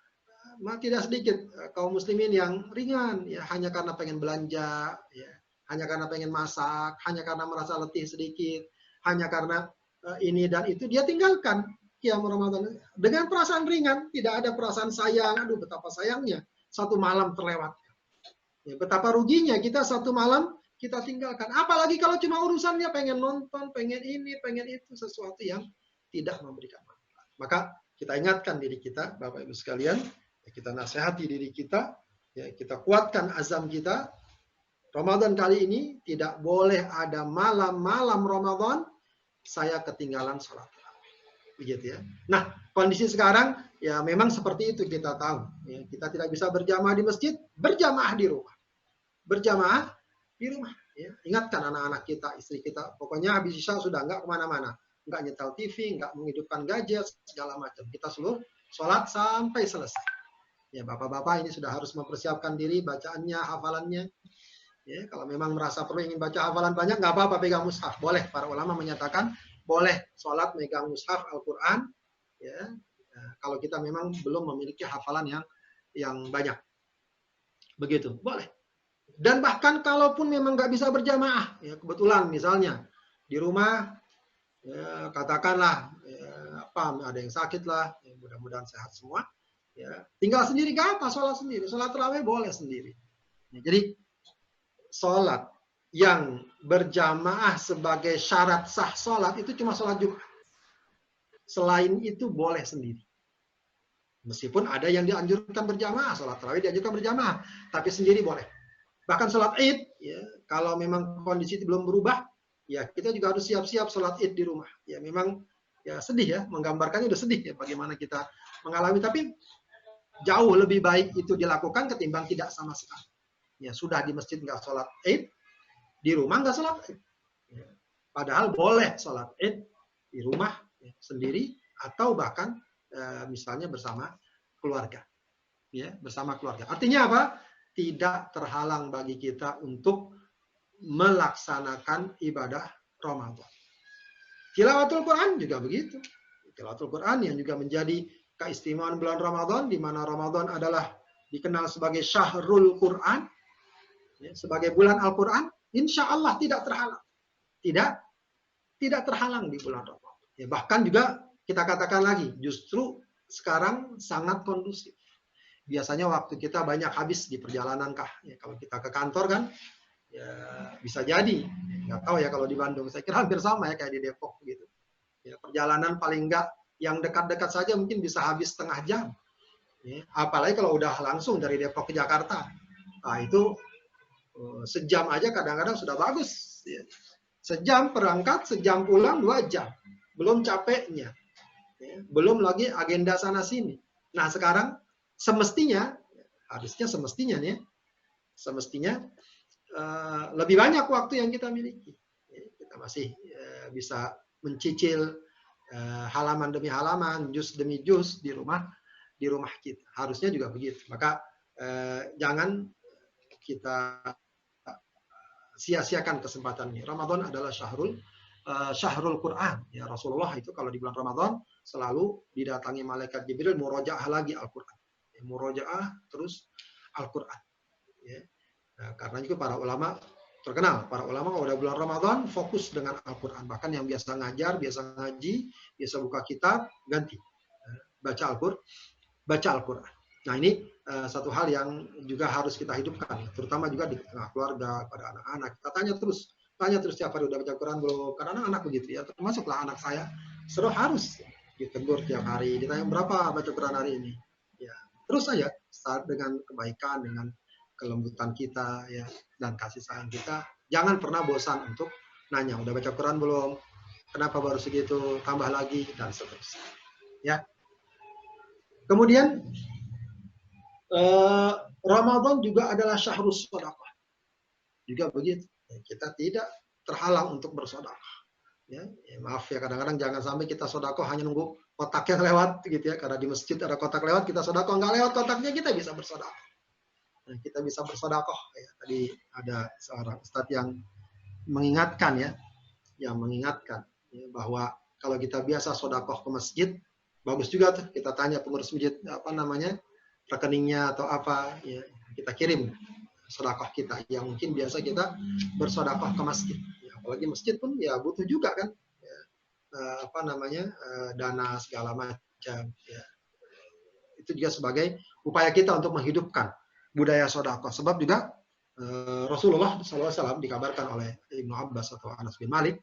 tidak sedikit kaum muslimin yang ringan, ya hanya karena pengen belanja, ya, hanya karena pengen masak, hanya karena merasa letih sedikit, hanya karena ini dan itu, dia tinggalkan qiyam Ramadan dengan perasaan ringan, tidak ada perasaan sayang, aduh betapa sayangnya satu malam terlewat. Ya, betapa ruginya kita satu malam kita tinggalkan. Apalagi kalau cuma urusannya pengen nonton, pengen ini, pengen itu, sesuatu yang tidak memberikan manfaat. Maka kita ingatkan diri kita, Bapak Ibu sekalian, ya, kita nasihati diri kita, ya, kita kuatkan azam kita. Ramadan kali ini tidak boleh ada malam-malam Ramadan saya ketinggalan sholat. Begitu ya. Nah, kondisi sekarang ya memang seperti itu kita tahu. Ya, kita tidak bisa berjamaah di masjid, berjamaah di rumah. Berjamaah di rumah. Ya. Ingatkan anak-anak kita, istri kita. Pokoknya habis isya sudah nggak kemana-mana. Nggak nyetel TV, nggak menghidupkan gadget, segala macam. Kita seluruh sholat sampai selesai. Ya, bapak-bapak ini sudah harus mempersiapkan diri, bacaannya, hafalannya. Ya, kalau memang merasa perlu ingin baca hafalan banyak, nggak apa-apa pegang mushaf. Boleh, para ulama menyatakan boleh sholat megang mushaf Al-Quran. Ya, kalau kita memang belum memiliki hafalan yang banyak. Begitu, boleh. Dan bahkan kalaupun memang nggak bisa berjamaah, ya kebetulan misalnya di rumah, ya, katakanlah ya, ada yang sakit lah, ya, mudah-mudahan sehat semua, ya tinggal sendiri nggak apa, sholat sendiri, sholat tarawih boleh sendiri. Ya, jadi sholat yang berjamaah sebagai syarat sah sholat itu cuma sholat Jumat. Selain itu boleh sendiri. Meskipun ada yang dianjurkan berjamaah, sholat tarawih dianjurkan berjamaah, tapi sendiri boleh. Bahkan sholat id, ya, kalau memang kondisi belum berubah, ya kita juga harus siap-siap sholat id di rumah. Ya memang ya sedih ya, menggambarkannya udah sedih ya bagaimana kita mengalami. Tapi jauh lebih baik itu dilakukan ketimbang tidak sama sekali. Ya sudah di masjid nggak sholat id, di rumah nggak sholat id. Ya, padahal boleh sholat id di rumah ya, sendiri atau bahkan misalnya bersama keluarga. Ya, bersama keluarga. Artinya apa? Tidak terhalang bagi kita untuk melaksanakan ibadah Ramadan. Tilawatul Quran juga begitu. Tilawatul Quran yang juga menjadi keistimewaan bulan Ramadan, di mana Ramadan adalah dikenal sebagai Syahrul Quran, ya, sebagai bulan Al-Quran, insya Allah tidak terhalang. Tidak terhalang di bulan Ramadan. Ya, bahkan juga kita katakan lagi, justru sekarang sangat kondusif. Biasanya waktu kita banyak habis di perjalanan kah? Ya, kalau kita ke kantor kan, Ya, bisa jadi. Nggak tahu ya kalau di Bandung. Saya kira hampir sama ya kayak di Depok gitu. Ya, perjalanan paling enggak yang dekat-dekat saja mungkin bisa habis setengah jam. Ya, apalagi kalau udah langsung dari Depok ke Jakarta. Nah, itu sejam aja kadang-kadang sudah bagus. Ya. Sejam berangkat, sejam pulang, 2 jam. Belum capeknya. Ya, belum lagi agenda sana sini. Nah, sekarang semestinya, harusnya semestinya nih, semestinya lebih banyak waktu yang kita miliki. Ya, kita masih bisa mencicil halaman demi halaman, juz demi juz di rumah kita. Harusnya juga begitu. Maka jangan kita sia-siakan kesempatan ini. Ramadan adalah syahrul Quran. Ya, Rasulullah itu kalau di bulan Ramadan selalu didatangi malaikat Jibril murojaah lagi Al-Quran. Ya, murojaah terus Al-Quran. Ya. Nah, karena itu para ulama terkenal. Para ulama kalau udah bulan Ramadan fokus dengan Al-Quran. Bahkan yang biasa ngajar, biasa ngaji, biasa buka kitab, ganti. Baca Al-Quran. Nah, ini satu hal yang juga harus kita hidupkan, terutama juga di tengah keluarga, pada anak-anak. Kita tanya terus tiap hari udah baca Quran belum? Karena anak-anak begitu ya, termasuklah anak saya, suruh harus ditegur tiap hari, ditanya berapa baca Quran hari ini. Ya, terus saja start dengan kebaikan, dengan kelembutan kita ya, dan kasih sayang kita. Jangan pernah bosan untuk nanya, udah baca Quran belum? Kenapa baru segitu? Tambah lagi dan seterusnya. Ya. Kemudian Ramadan juga adalah syahrul sedekah. Juga begitu. Kita tidak terhalang untuk bersedekah. Ya, maaf ya kadang-kadang jangan sampai kita sedekah hanya nunggu kotak yang lewat gitu ya. Karena di masjid ada kotak lewat, kita sedekah, nggak lewat kotaknya kita bisa bersedekah. Nah, kita bisa bersedekah. Ya, tadi ada seorang ustadz yang mengingatkan ya, bahwa kalau kita biasa sedekah ke masjid, bagus juga tuh kita tanya pengurus masjid apa namanya, rekeningnya atau apa ya, kita kirim sedekah kita yang mungkin biasa kita bersedekah ke masjid ya, apalagi masjid pun ya butuh juga kan ya, apa namanya dana segala macam ya. Itu juga sebagai upaya kita untuk menghidupkan budaya sedekah. Sebab juga Rasulullah SAW dikabarkan oleh Ibnu Abbas atau Anas bin Malik,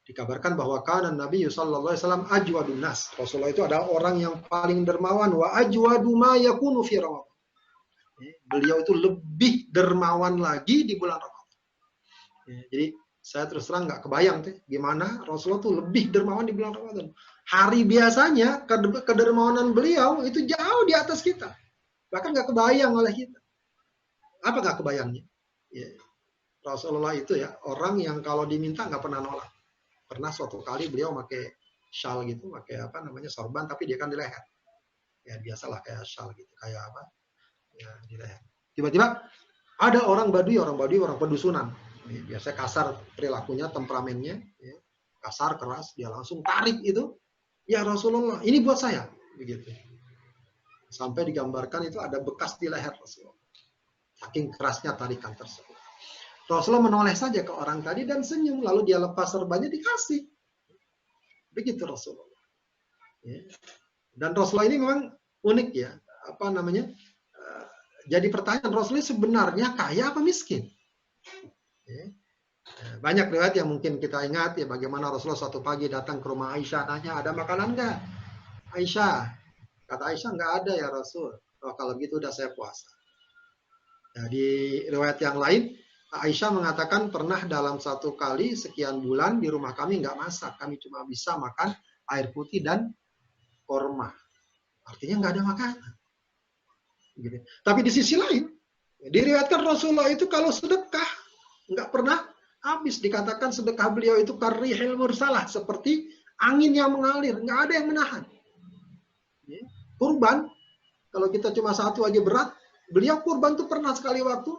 dikabarkan bahwa kana Nabi sallallahu alaihi wasallam ajwadun nas. Rasulullah itu adalah orang yang paling dermawan, wa ajwadu ma yakunu fi Ramadan. Beliau itu lebih dermawan lagi di bulan Ramadan. Jadi saya terus terang nggak kebayang tuh gimana Rasulullah tuh lebih dermawan di bulan Ramadan. Hari biasanya kedermawanan beliau itu jauh di atas kita. Bahkan nggak kebayang oleh kita. Apa nggak kebayangnya? Ya. Rasulullah itu ya orang yang kalau diminta nggak pernah nolak. Pernah suatu kali beliau pakai shawl gitu, pakai apa namanya sorban, tapi dia kan di leher. Ya biasalah kayak shawl gitu, kayak apa? Ya di leher. Tiba-tiba ada orang Baduy, orang pedusunan. Ya, biasa kasar perilakunya, temperamennya, ya, kasar keras, dia langsung tarik itu. Ya Rasulullah, ini buat saya, begitu. Sampai digambarkan itu ada bekas di leher Rasulullah. Saking kerasnya tarikan tersebut. Rasulullah menoleh saja ke orang tadi dan senyum, lalu dia lepas serbannya dikasih. Begitu Rasulullah. Ya. Dan Rasulullah ini memang unik ya, apa namanya? Jadi pertanyaan Rasulullah sebenarnya kaya apa miskin? Ya. Banyak riwayat yang mungkin kita ingat ya bagaimana Rasulullah suatu pagi datang ke rumah Aisyah, nanya ada makanan nggak? Aisyah, kata Aisyah nggak ada ya Rasul. Oh, kalau gitu udah saya puasa. Nah, di riwayat yang lain Aisyah mengatakan pernah dalam satu kali sekian bulan di rumah kami nggak masak. Kami cuma bisa makan air putih dan korma. Artinya nggak ada makanan. Gitu. Tapi di sisi lain, diriwayatkan Rasulullah itu kalau sedekah nggak pernah habis. Dikatakan sedekah beliau itu karrihil mursalah. Seperti angin yang mengalir. Nggak ada yang menahan. Kurban, kalau kita cuma satu aja berat, beliau kurban tuh pernah sekali waktu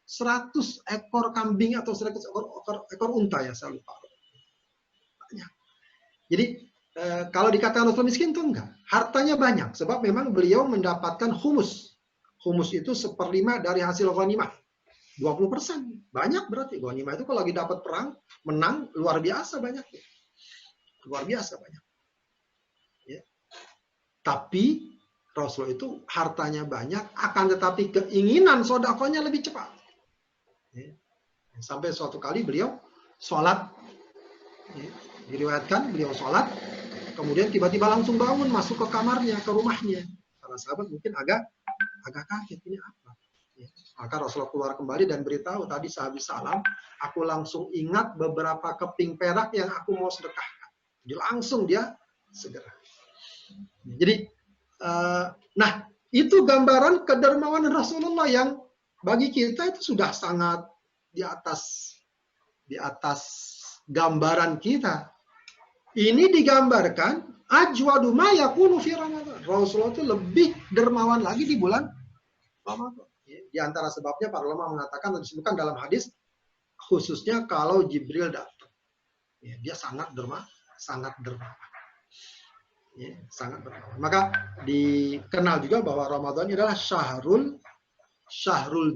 100 ekor kambing atau 100 ekor unta ya saya lupa. Banyak. Jadi kalau dikatakan Rasul miskin tuh enggak. Hartanya banyak sebab memang beliau mendapatkan humus. Humus itu 1/5 dari hasil ghanimah. 20%. Banyak berarti. Ghanimah itu kalau lagi dapat perang, menang luar biasa banyak. Luar biasa banyak. Ya. Tapi Rasul itu hartanya banyak, akan tetapi keinginan sedekahnya lebih cepat. Sampai suatu kali beliau sholat, ya, diriwayatkan beliau sholat, kemudian tiba-tiba langsung bangun masuk ke kamarnya, ke rumahnya. Para sahabat mungkin agak kaget, ini apa? Ya. Maka Rasulullah keluar kembali dan beritahu, tadi sehabis salam, aku langsung ingat beberapa keping perak yang aku mau sedekahkan. Jadi langsung dia segera. Jadi, nah itu gambaran kedermawanan Rasulullah yang bagi kita itu sudah sangat di atas gambaran kita. Ini digambarkan ajwadu ma yakunu fi Ramadan. Rasulullah itu lebih dermawan lagi di bulan Ramadan. Di antara sebabnya para ulama mengatakan, disebutkan dalam hadis, khususnya kalau Jibril datang. Dia sangat dermawan. Sangat dermawan. Maka dikenal juga bahwa Ramadan ini adalah syahrul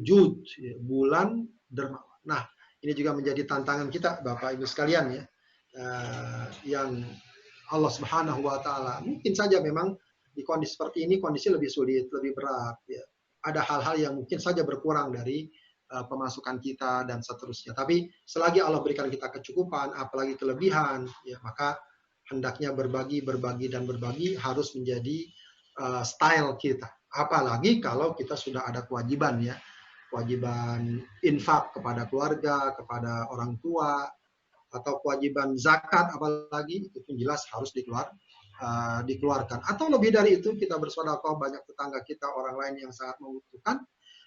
jud, bulan dermawan. Nah, ini juga menjadi tantangan kita, Bapak Ibu sekalian, ya, yang Allah Subhanahu wa Ta'ala mungkin saja memang di kondisi seperti ini, kondisi lebih sulit, lebih berat, ya. Ada hal-hal yang mungkin saja berkurang dari pemasukan kita dan seterusnya. Tapi selagi Allah berikan kita kecukupan, apalagi kelebihan, ya, maka hendaknya berbagi harus menjadi style kita. Apalagi kalau kita sudah ada kewajiban, ya, kewajiban infak kepada keluarga, kepada orang tua, atau kewajiban zakat, apalagi itu pun jelas harus dikeluarkan. Atau lebih dari itu, kita bersedekah, banyak tetangga kita, orang lain yang sangat membutuhkan,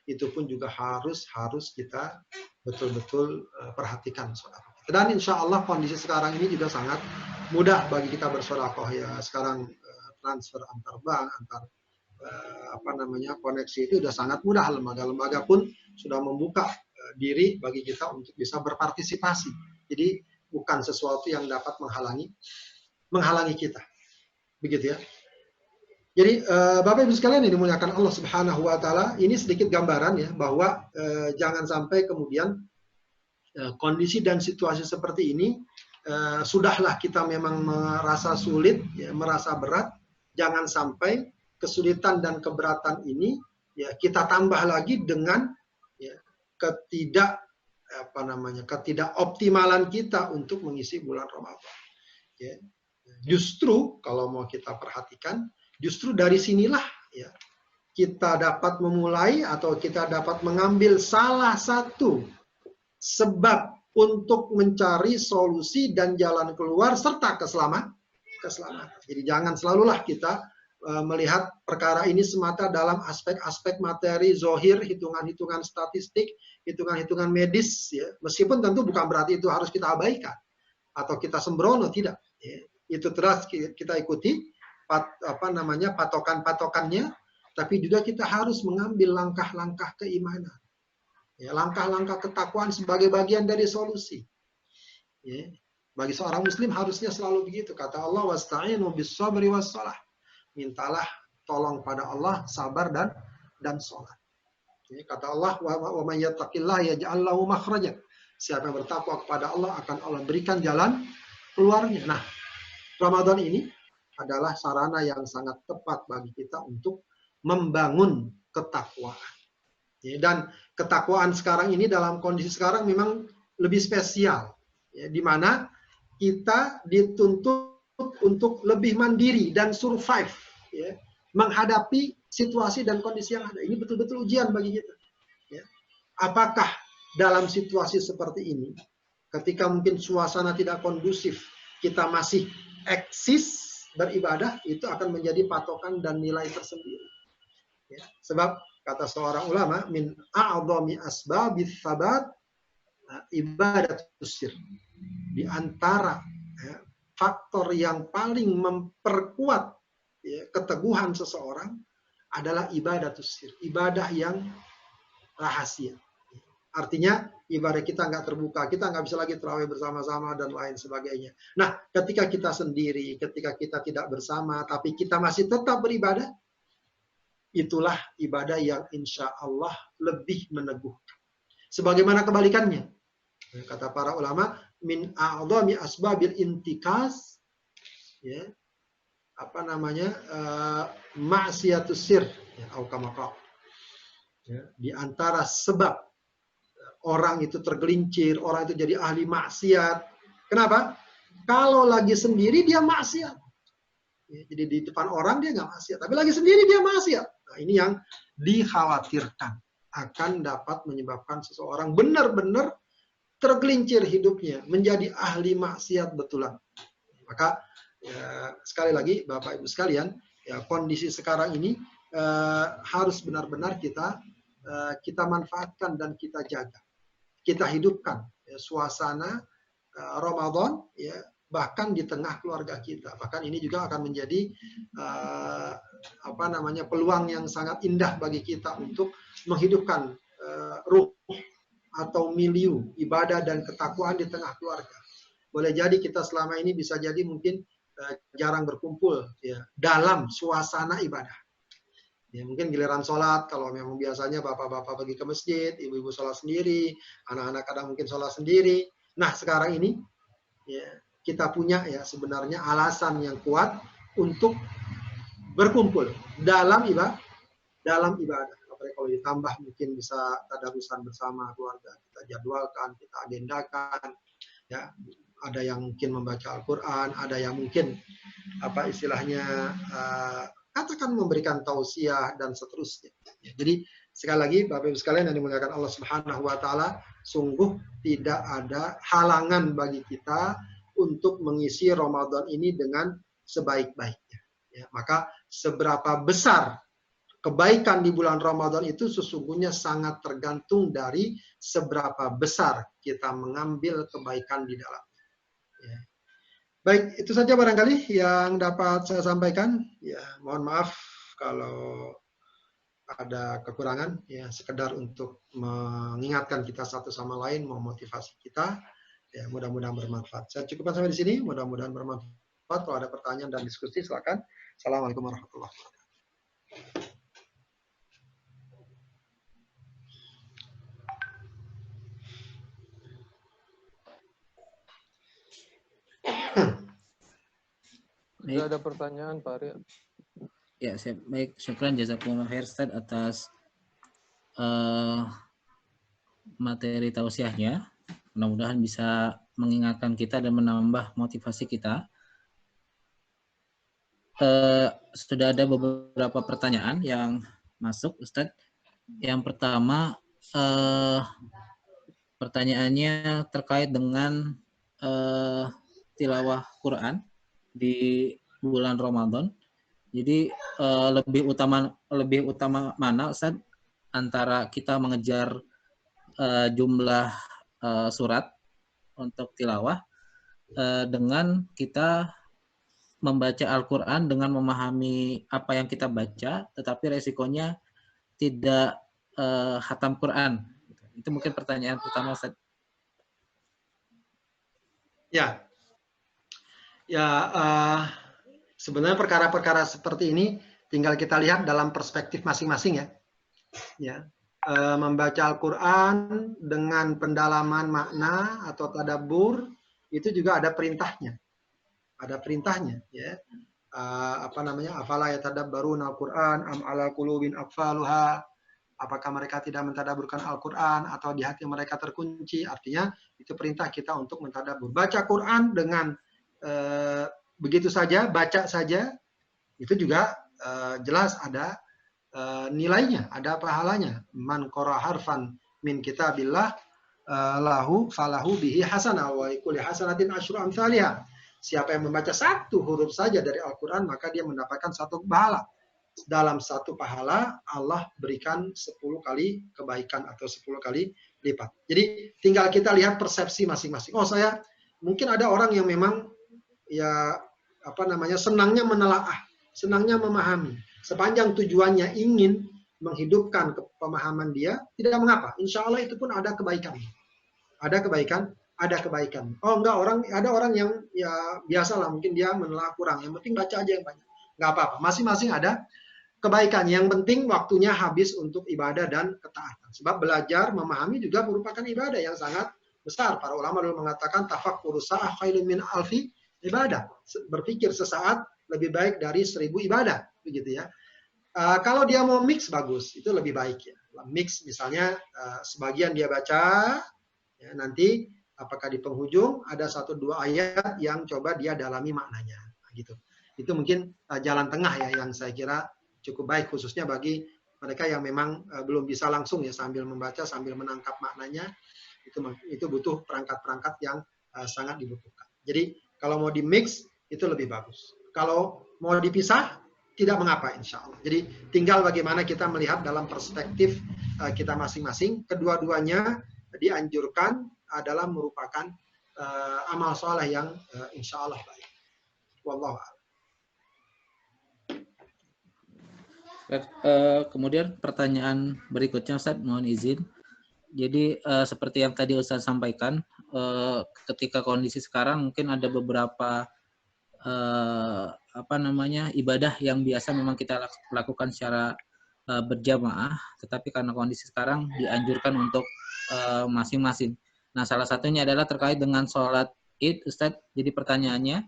itu pun juga harus kita betul-betul perhatikan sedekah. Dan insya Allah kondisi sekarang ini juga sangat mudah bagi kita bersedekah, ya. Sekarang transfer antar bank, antar koneksi itu sudah sangat mudah. Lembaga-lembaga pun sudah membuka diri bagi kita untuk bisa berpartisipasi. Jadi bukan sesuatu yang dapat menghalangi kita. Begitu, ya. Jadi Bapak Ibu sekalian yang dimuliakan Allah Subhanahu wa Ta'ala, ini sedikit gambaran, ya, bahwa jangan sampai kemudian kondisi dan situasi seperti ini sudahlah kita memang merasa sulit, ya, merasa berat, jangan sampai kesulitan dan keberatan ini, ya, kita tambah lagi dengan, ya, ketidakoptimalan kita untuk mengisi bulan Ramadan. Ya. Justru kalau mau kita perhatikan, justru dari sinilah, ya, kita dapat memulai atau kita dapat mengambil salah satu sebab untuk mencari solusi dan jalan keluar serta keselamatan. Jadi jangan selalulah kita melihat perkara ini semata dalam aspek-aspek materi, zohir, hitungan-hitungan statistik, hitungan-hitungan medis, ya. Meskipun tentu bukan berarti itu harus kita abaikan atau kita sembrono, tidak. Ya. Itu terus kita ikuti patokan-patokannya, tapi juga kita harus mengambil langkah-langkah keimanan, ya, langkah-langkah ketakwaan sebagai bagian dari solusi. Ya. Bagi seorang muslim harusnya selalu begitu. Kata Allah, wasta'inu bis-sabri was-shalah. Mintalah tolong pada Allah, sabar dan sholat. Ya, kata Allah, wa may yattaqillaha yaj'al lahu makhraja. Siapa yang bertakwa kepada Allah akan Allah berikan jalan keluarnya. Nah, Ramadan ini adalah sarana yang sangat tepat bagi kita untuk membangun ketakwaan. Ya, dan ketakwaan sekarang ini dalam kondisi sekarang memang lebih spesial, ya, di mana kita dituntut untuk lebih mandiri dan survive, ya, menghadapi situasi dan kondisi yang ada. Ini betul-betul ujian bagi kita. Ya. Apakah dalam situasi seperti ini, ketika mungkin suasana tidak kondusif, kita masih eksis beribadah, itu akan menjadi patokan dan nilai tersendiri. Ya. Sebab kata seorang ulama, min a'dhami asbabits tsabat ibadatus sir. Di antara, ya, faktor yang paling memperkuat, ya, keteguhan seseorang adalah ibadatus sir, ibadah yang rahasia. Artinya ibadah kita nggak terbuka, kita nggak bisa lagi tarawih bersama-sama dan lain sebagainya. Nah, ketika kita sendiri, ketika kita tidak bersama, tapi kita masih tetap beribadah, itulah ibadah yang insya Allah lebih meneguhkan. Sebagaimana kebalikannya, kata para ulama, min a'dhami asbabil intikas, ya, maksiatus sir, ya, ya, di antara sebab orang itu tergelincir, orang itu jadi ahli maksiat. Kenapa? Kalau lagi sendiri dia maksiat. Ya, jadi di depan orang dia nggak maksiat, tapi lagi sendiri dia maksiat. Nah, ini yang dikhawatirkan akan dapat menyebabkan seseorang benar-benar tergelincir hidupnya, menjadi ahli maksiat betulan. Maka ya, sekali lagi Bapak Ibu sekalian, ya, kondisi sekarang ini harus benar-benar kita manfaatkan dan kita jaga, kita hidupkan ya, suasana Ramadan, ya, bahkan di tengah keluarga kita. Bahkan ini juga akan menjadi peluang yang sangat indah bagi kita untuk menghidupkan ruh atau milieu ibadah dan ketakwaan di tengah keluarga. Boleh jadi kita selama ini bisa jadi mungkin jarang berkumpul ya dalam suasana ibadah. Ya, mungkin giliran sholat, kalau memang biasanya bapak-bapak pergi ke masjid, ibu-ibu sholat sendiri, anak-anak kadang mungkin sholat sendiri. Nah, sekarang ini ya, kita punya ya sebenarnya alasan yang kuat untuk berkumpul dalam ibadah. Apalagi kalau ditambah mungkin bisa tadarusan bersama keluarga, kita jadwalkan, kita agendakan. Ya, ada yang mungkin membaca Al-Quran, ada yang mungkin katakan memberikan tausiah dan seterusnya. Ya, jadi sekali lagi Bapak Ibu sekalian yang dimuliakan Allah Subhanahu wa taala, sungguh tidak ada halangan bagi kita untuk mengisi Ramadan ini dengan sebaik-baiknya. Ya, maka seberapa besar kebaikan di bulan Ramadan itu sesungguhnya sangat tergantung dari seberapa besar kita mengambil kebaikan di dalamnya. Ya. Baik, itu saja barangkali yang dapat saya sampaikan. Ya, mohon maaf kalau ada kekurangan. Ya, sekedar untuk mengingatkan kita satu sama lain, memotivasi kita. Ya, mudah-mudahan bermanfaat. Saya cukupkan sampai di sini. Mudah-mudahan bermanfaat. Kalau ada pertanyaan dan diskusi, silakan. Assalamualaikum warahmatullahi wabarakatuh. Tidak ada pertanyaan, Pak Arya. Ya, baik. Syukran jazakumullah khair Ustaz atas materi tausiahnya. Mudah-mudahan bisa mengingatkan kita dan menambah motivasi kita. Sudah ada beberapa pertanyaan yang masuk, Ustaz. Yang pertama, pertanyaannya terkait dengan tilawah Quran di bulan Ramadan. Jadi lebih utama mana, Ustaz, antara kita mengejar jumlah surat untuk tilawah dengan kita membaca Al-Quran dengan memahami apa yang kita baca, tetapi resikonya tidak khatam Quran. Itu mungkin pertanyaan pertama, Ustaz. Ya, sebenarnya perkara-perkara seperti ini tinggal kita lihat dalam perspektif masing-masing ya. Ya, membaca Al-Quran dengan pendalaman makna atau tadabbur itu juga ada perintahnya. Ada perintahnya ya. Afala yatadabbaruna Al-Quran am ala qulubin aqfaluha. Apakah mereka tidak mentadabburkan Al-Quran atau di hati mereka terkunci? Artinya itu perintah kita untuk mentadabbur. Baca Quran dengan begitu saja, baca saja, itu juga jelas ada nilainya, ada pahalanya. Man qara harfan min kitabillah lahu falahu bihi hasanah wa likulli hasanatin asyru amsalihha. Siapa yang membaca satu huruf saja dari Al-Quran, maka dia mendapatkan satu pahala. Dalam satu pahala, Allah berikan 10 kali kebaikan atau 10 kali lipat. Jadi tinggal kita lihat persepsi masing-masing. Oh, saya mungkin ada orang yang memang ya senangnya menelaah, senangnya memahami. Sepanjang tujuannya ingin menghidupkan pemahaman dia, tidak mengapa. Insya Allah itu pun ada kebaikan. Ada kebaikan. Oh enggak, ada orang yang ya biasalah, mungkin dia menelaah kurang. Yang penting baca aja yang banyak. Enggak apa-apa. Masing-masing ada kebaikan. Yang penting waktunya habis untuk ibadah dan ketaatan. Sebab belajar, memahami juga merupakan ibadah yang sangat besar. Para ulama dulu mengatakan tafakkur sa'ah khairun min alfi ibadah. Berpikir sesaat lebih baik dari 1000 ibadah, begitu ya. Kalau dia mau mix bagus, itu lebih baik ya. mix misalnya sebagian dia baca, ya, nanti apakah di penghujung ada 1-2 ayat yang coba dia dalami maknanya, gitu. Itu mungkin jalan tengah ya yang saya kira cukup baik khususnya bagi mereka yang memang belum bisa langsung ya sambil membaca sambil menangkap maknanya, itu butuh perangkat-perangkat yang sangat dibutuhkan. Jadi kalau mau di mix itu lebih bagus. Kalau mau dipisah tidak mengapa insya Allah. Jadi tinggal bagaimana kita melihat dalam perspektif kita masing-masing. Kedua-duanya dianjurkan adalah merupakan amal soleh yang insya Allah baik. Wallahu a'lam. Kemudian pertanyaan berikutnya Ustaz, mohon izin. Jadi seperti yang tadi Ustaz sampaikan, ketika kondisi sekarang mungkin ada beberapa ibadah yang biasa memang kita lakukan secara berjamaah, tetapi karena kondisi sekarang dianjurkan untuk masing-masing. Nah, salah satunya adalah terkait dengan sholat Id, Ustadz. Jadi pertanyaannya,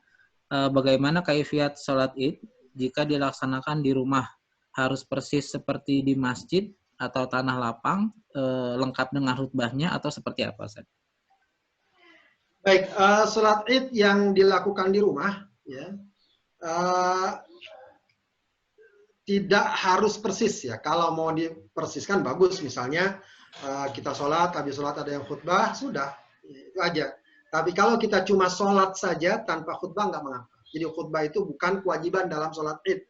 bagaimana kaifiat sholat Id jika dilaksanakan di rumah? Harus persis seperti di masjid atau tanah lapang, lengkap dengan khutbahnya, atau seperti apa, Ustadz? Baik, sholat Id yang dilakukan di rumah, ya, tidak harus persis ya. Kalau mau dipersiskan bagus, misalnya kita sholat, habis sholat ada yang khutbah, sudah, itu aja. Tapi kalau kita cuma sholat saja tanpa khutbah nggak mengapa. Jadi khutbah itu bukan kewajiban dalam sholat Id.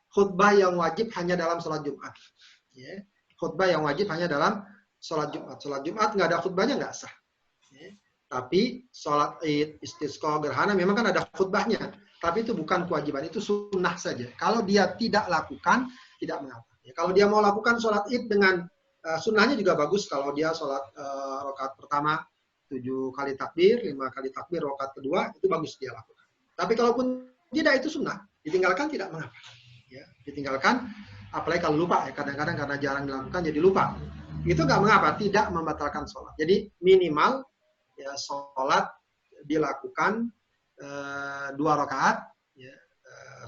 Khutbah yang wajib hanya dalam sholat Jumat. Ya. Khutbah yang wajib hanya dalam sholat Jumat. Sholat Jumat nggak ada khutbahnya nggak sah. Ya. Tapi sholat Id, istisqa, gerhana memang kan ada khutbahnya. Tapi itu bukan kewajiban, itu sunnah saja. Kalau dia tidak lakukan, tidak mengapa. Ya, kalau dia mau lakukan sholat Id dengan sunnahnya juga bagus. Kalau dia sholat rakaat pertama 7 kali takbir, 5 kali takbir, rakaat kedua, itu bagus dia lakukan. Tapi kalaupun tidak, itu sunnah. Ditinggalkan tidak mengapa. Ya, ditinggalkan, apalagi kalau lupa. Ya, kadang-kadang karena jarang dilakukan, jadi lupa. Itu nggak mengapa, tidak membatalkan sholat. Jadi minimal ya sholat dilakukan 2 rakaat, ya,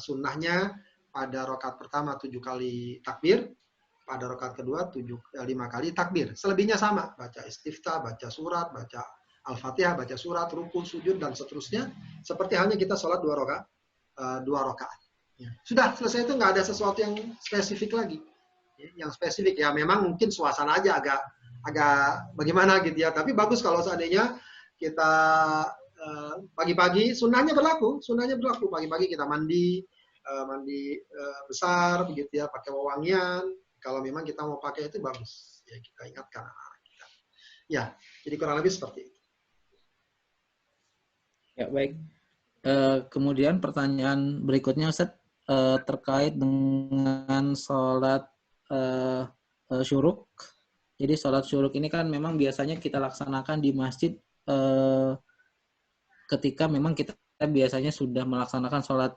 sunnahnya pada rakaat pertama 7 kali takbir, pada rakaat kedua 5 kali takbir. Selebihnya sama, baca istiftah, baca surat, baca Al-Fatihah, baca surat, rukun, sujud, dan seterusnya. Seperti halnya kita sholat 2 rakaat. Ya. Sudah selesai, itu nggak ada sesuatu yang spesifik lagi. Ya, yang spesifik ya memang mungkin suasana aja agak bagaimana gitu ya. Tapi bagus kalau seandainya kita pagi-pagi, sunnahnya berlaku pagi-pagi kita mandi besar begitu ya, pakai wewangian. Kalau memang kita mau pakai itu bagus ya, kita ingatkan anak-anak kita. Ya, jadi kurang lebih seperti itu. Ya, baik. Kemudian pertanyaan berikutnya Ustaz, terkait dengan sholat syuruk. Jadi sholat syuruk ini kan memang biasanya kita laksanakan di masjid ketika memang kita biasanya sudah melaksanakan sholat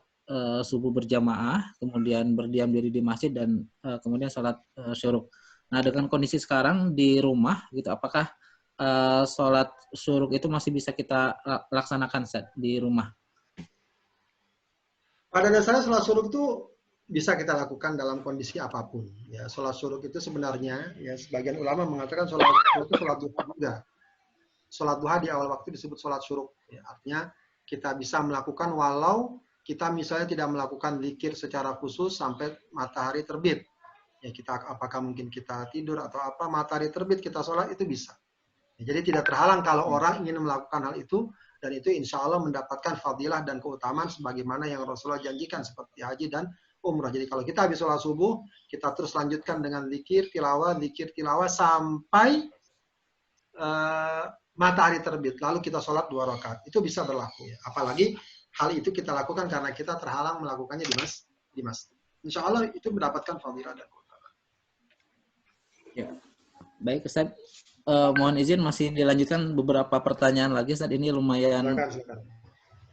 subuh berjamaah, kemudian berdiam diri di masjid, dan kemudian sholat syuruk. Nah, dengan kondisi sekarang di rumah, gitu, apakah sholat syuruk itu masih bisa kita laksanakan Ustaz, di rumah? Pada dasarnya sholat syuruk itu bisa kita lakukan dalam kondisi apapun. Ya, sholat syuruk itu sebenarnya, ya sebagian ulama mengatakan sholat syuruk itu sholat duha juga. Sholat duha di awal waktu disebut sholat syuruk. Ya, artinya kita bisa melakukan walau kita misalnya tidak melakukan zikir secara khusus sampai matahari terbit. Ya, apakah mungkin kita tidur atau apa, matahari terbit kita sholat, itu bisa. Ya, jadi tidak terhalang kalau orang ingin melakukan hal itu, dan itu insya Allah mendapatkan fadilah dan keutamaan sebagaimana yang Rasulullah janjikan seperti haji dan umrah. Jadi kalau kita habis sholat subuh, kita terus lanjutkan dengan zikir tilawah sampai matahari terbit, lalu kita sholat 2 rakaat. Itu bisa berlaku ya. Apalagi hal itu kita lakukan karena kita terhalang melakukannya di masjid. Insya Allah itu mendapatkan fadilah dan keutamaan. Ya, baik Ustaz. Mohon izin masih dilanjutkan beberapa pertanyaan lagi Ustaz. Ini lumayan silakan.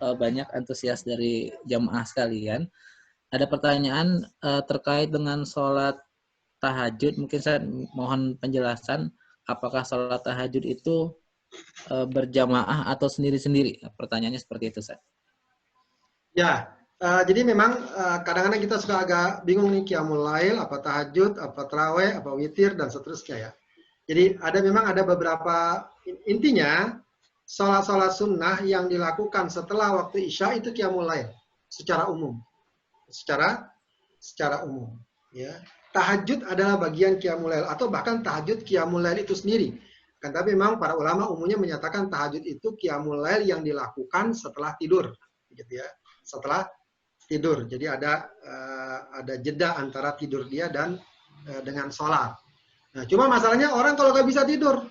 Banyak antusias dari jamaah sekalian. Ada pertanyaan terkait dengan sholat tahajud. Mungkin saya mohon penjelasan, apakah sholat tahajud itu berjamaah atau sendiri-sendiri? Pertanyaannya seperti itu, Ustaz. Ya, Jadi memang kadang-kadang kita suka agak bingung nih, qiyamul lail, apa tahajud, apa taraweh, apa witir, dan seterusnya ya. Jadi memang ada beberapa, intinya sholat-sholat sunnah yang dilakukan setelah waktu isya itu qiyamul lail secara umum. Secara umum. Ya. Tahajud adalah bagian qiyamul lail atau bahkan tahajud qiyamul lail itu sendiri. Kan tapi memang para ulama umumnya menyatakan tahajud itu qiyamul lail yang dilakukan setelah tidur, gitu ya. Setelah tidur. Jadi ada jeda antara tidur dia dan dengan sholat. Nah, cuma masalahnya orang kalau nggak bisa tidur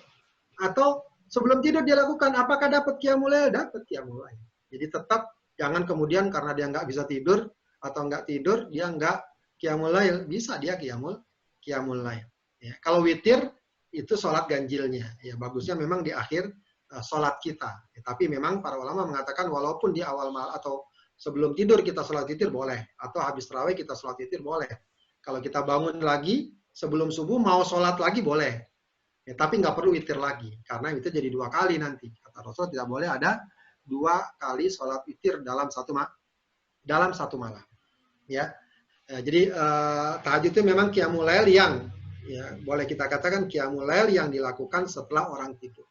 atau sebelum tidur dia lakukan, apakah dapat qiyamul lail? Dapat qiyamul lail. Jadi tetap jangan kemudian karena dia nggak bisa tidur atau nggak tidur dia nggak qiyamul lail. Bisa dia qiyamul lail. Ya, kalau witir itu sholat ganjilnya. Ya bagusnya memang di akhir sholat kita. Ya, tapi memang para ulama mengatakan walaupun di awal malam atau sebelum tidur kita sholat witir boleh, atau habis tarawih kita sholat witir boleh. Kalau kita bangun lagi sebelum subuh mau sholat lagi boleh, ya, tapi nggak perlu witir lagi karena itu jadi 2 kali nanti. Kata Rasul tidak boleh ada 2 kali sholat witir dalam satu malam. Ya, jadi tahajud itu memang qiyamul lail yang ya boleh kita katakan qiyamul lail yang dilakukan setelah orang tidur.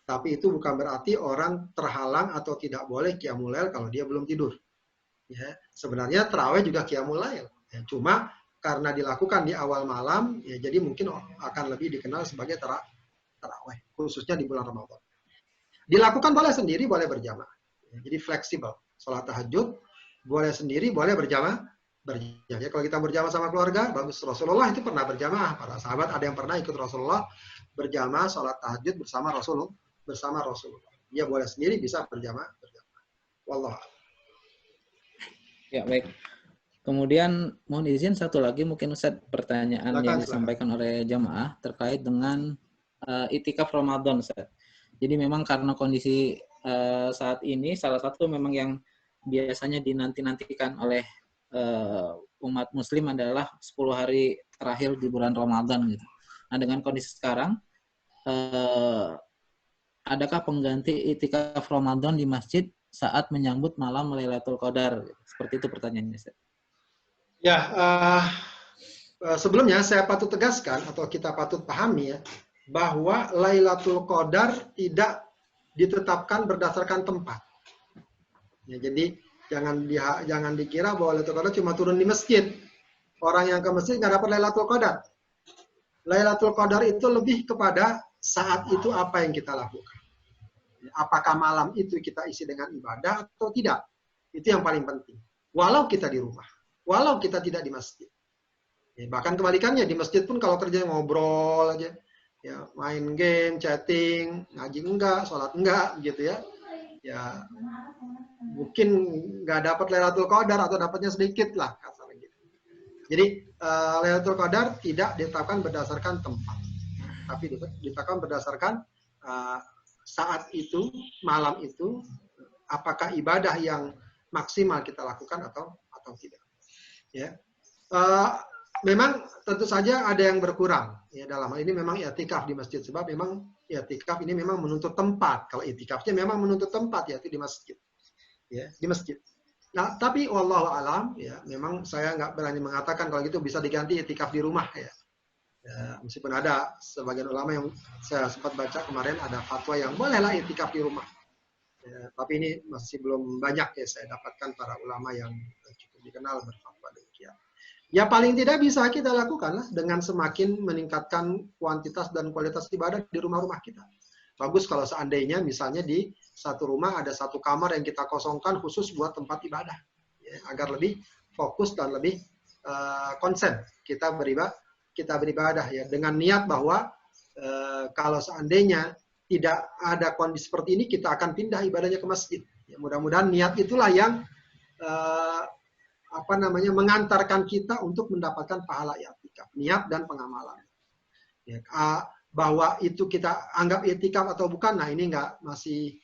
Tapi itu bukan berarti orang terhalang atau tidak boleh qiyamul lail kalau dia belum tidur. Ya, sebenarnya tarawih juga qiyamul lail. Ya, cuma karena dilakukan di awal malam, ya jadi mungkin akan lebih dikenal sebagai tarawih, khususnya di bulan Ramadan. Dilakukan boleh sendiri, boleh berjamaah. Ya, jadi fleksibel. Sholat tahajud boleh sendiri, boleh berjamaah. Ya, kalau kita berjamaah sama keluarga, bagus. Rasulullah itu pernah berjamaah. Para sahabat ada yang pernah ikut Rasulullah berjamaah sholat tahajud bersama Rasulullah. Dia boleh sendiri, bisa berjamaah. Wallah. Ya, baik. Kemudian mohon izin satu lagi mungkin Ustaz, pertanyaan yang disampaikan oleh jamaah terkait dengan itikaf Ramadan, Ustaz. Jadi memang karena kondisi saat ini salah satu memang yang biasanya dinanti-nantikan oleh umat muslim adalah 10 hari terakhir di bulan Ramadan gitu. Nah, dengan kondisi sekarang adakah pengganti itikaf Ramadan di masjid saat menyambut malam Lailatul Qadar? Seperti itu pertanyaannya, Ustaz. Ya, sebelumnya saya patut tegaskan atau kita patut pahami ya, bahwa Lailatul Qadar tidak ditetapkan berdasarkan tempat. Ya, jadi jangan dikira bahwa Lailatul Qadar cuma turun di masjid. Orang yang ke masjid nggak dapat Lailatul Qadar. Lailatul Qadar itu lebih kepada saat itu apa yang kita lakukan. Apakah malam itu kita isi dengan ibadah atau tidak? Itu yang paling penting. Walau kita di rumah, walau kita tidak di masjid. Ya, bahkan kebalikannya, di masjid pun kalau kerja ngobrol aja, ya main game, chatting, ngaji enggak, sholat enggak, gitu ya. Ya mungkin nggak dapat Lailatul Qadar atau dapatnya sedikit lah kasarnya gitu. Jadi Lailatul Qadar tidak ditetapkan berdasarkan tempat, tapi ditetapkan berdasarkan saat itu, malam itu, apakah ibadah yang maksimal kita lakukan atau tidak. Ya, memang tentu saja ada yang berkurang. Ya, dalam hal ini memang i'tikaf di masjid, sebab memang i'tikaf ini memang menuntut tempat. Kalau i'tikafnya memang menuntut tempat, yaitu di masjid. Ya, di masjid. Nah, tapi wallahu alam, ya, memang saya nggak berani mengatakan kalau gitu bisa diganti i'tikaf di rumah ya. Ya, meskipun ada sebagian ulama yang saya sempat baca kemarin ada fatwa yang bolehlah i'tikaf di rumah. Ya, tapi ini masih belum banyak ya saya dapatkan para ulama yang cukup dikenal berfatwa demikian. Ya paling tidak bisa kita lakukan lah dengan semakin meningkatkan kuantitas dan kualitas ibadah di rumah-rumah kita. Bagus kalau seandainya misalnya di satu rumah ada satu kamar yang kita kosongkan khusus buat tempat ibadah. Ya, agar lebih fokus dan lebih konsen kita beribadah ya, dengan niat bahwa kalau seandainya tidak ada kondisi seperti ini kita akan pindah ibadahnya ke masjid. Ya, mudah-mudahan niat itulah yang mengantarkan kita untuk mendapatkan pahala i'tikaf, niat dan pengamalan. Ya, bahwa itu kita anggap i'tikaf atau bukan, nah ini masih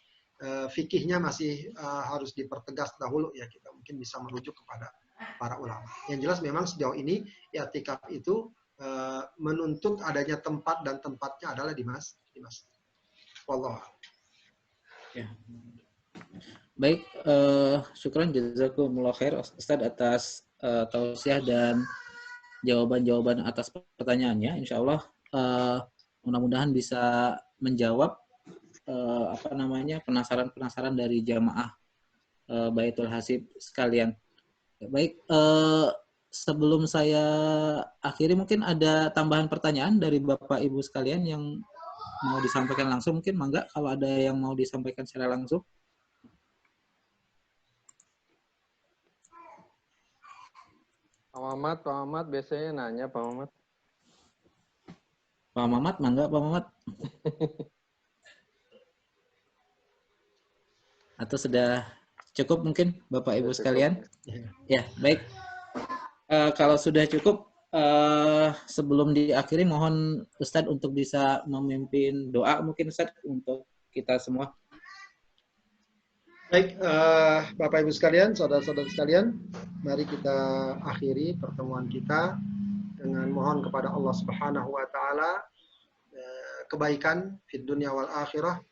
fikihnya masih harus dipertegas dahulu ya, kita mungkin bisa merujuk kepada para ulama. Yang jelas memang sejauh ini i'tikaf itu menuntut adanya tempat dan tempatnya adalah di masjid. Wallah. Ya. Baik, syukran jazakumullah khair Ustaz atas tausiah dan jawaban-jawaban atas pertanyaannya. Insya Allah mudah-mudahan bisa menjawab penasaran-penasaran dari jamaah Baitul Hasib sekalian. Baik, sebelum saya akhiri mungkin ada tambahan pertanyaan dari Bapak Ibu sekalian yang mau disampaikan langsung, mungkin mangga kalau ada yang mau disampaikan secara langsung. Pak Mamat biasanya nanya Pak Mamat. Pak Mamat, mangga Pak Mamat. Atau sudah cukup mungkin Bapak Ibu sekalian? Ya, baik. Kalau sudah cukup, sebelum diakhiri mohon Ustadz untuk bisa memimpin doa mungkin Ustadz untuk kita semua. Baik, Bapak Ibu sekalian, saudara-saudara sekalian, mari kita akhiri pertemuan kita dengan mohon kepada Allah Subhanahu wa taala kebaikan fid dunya wal akhirah,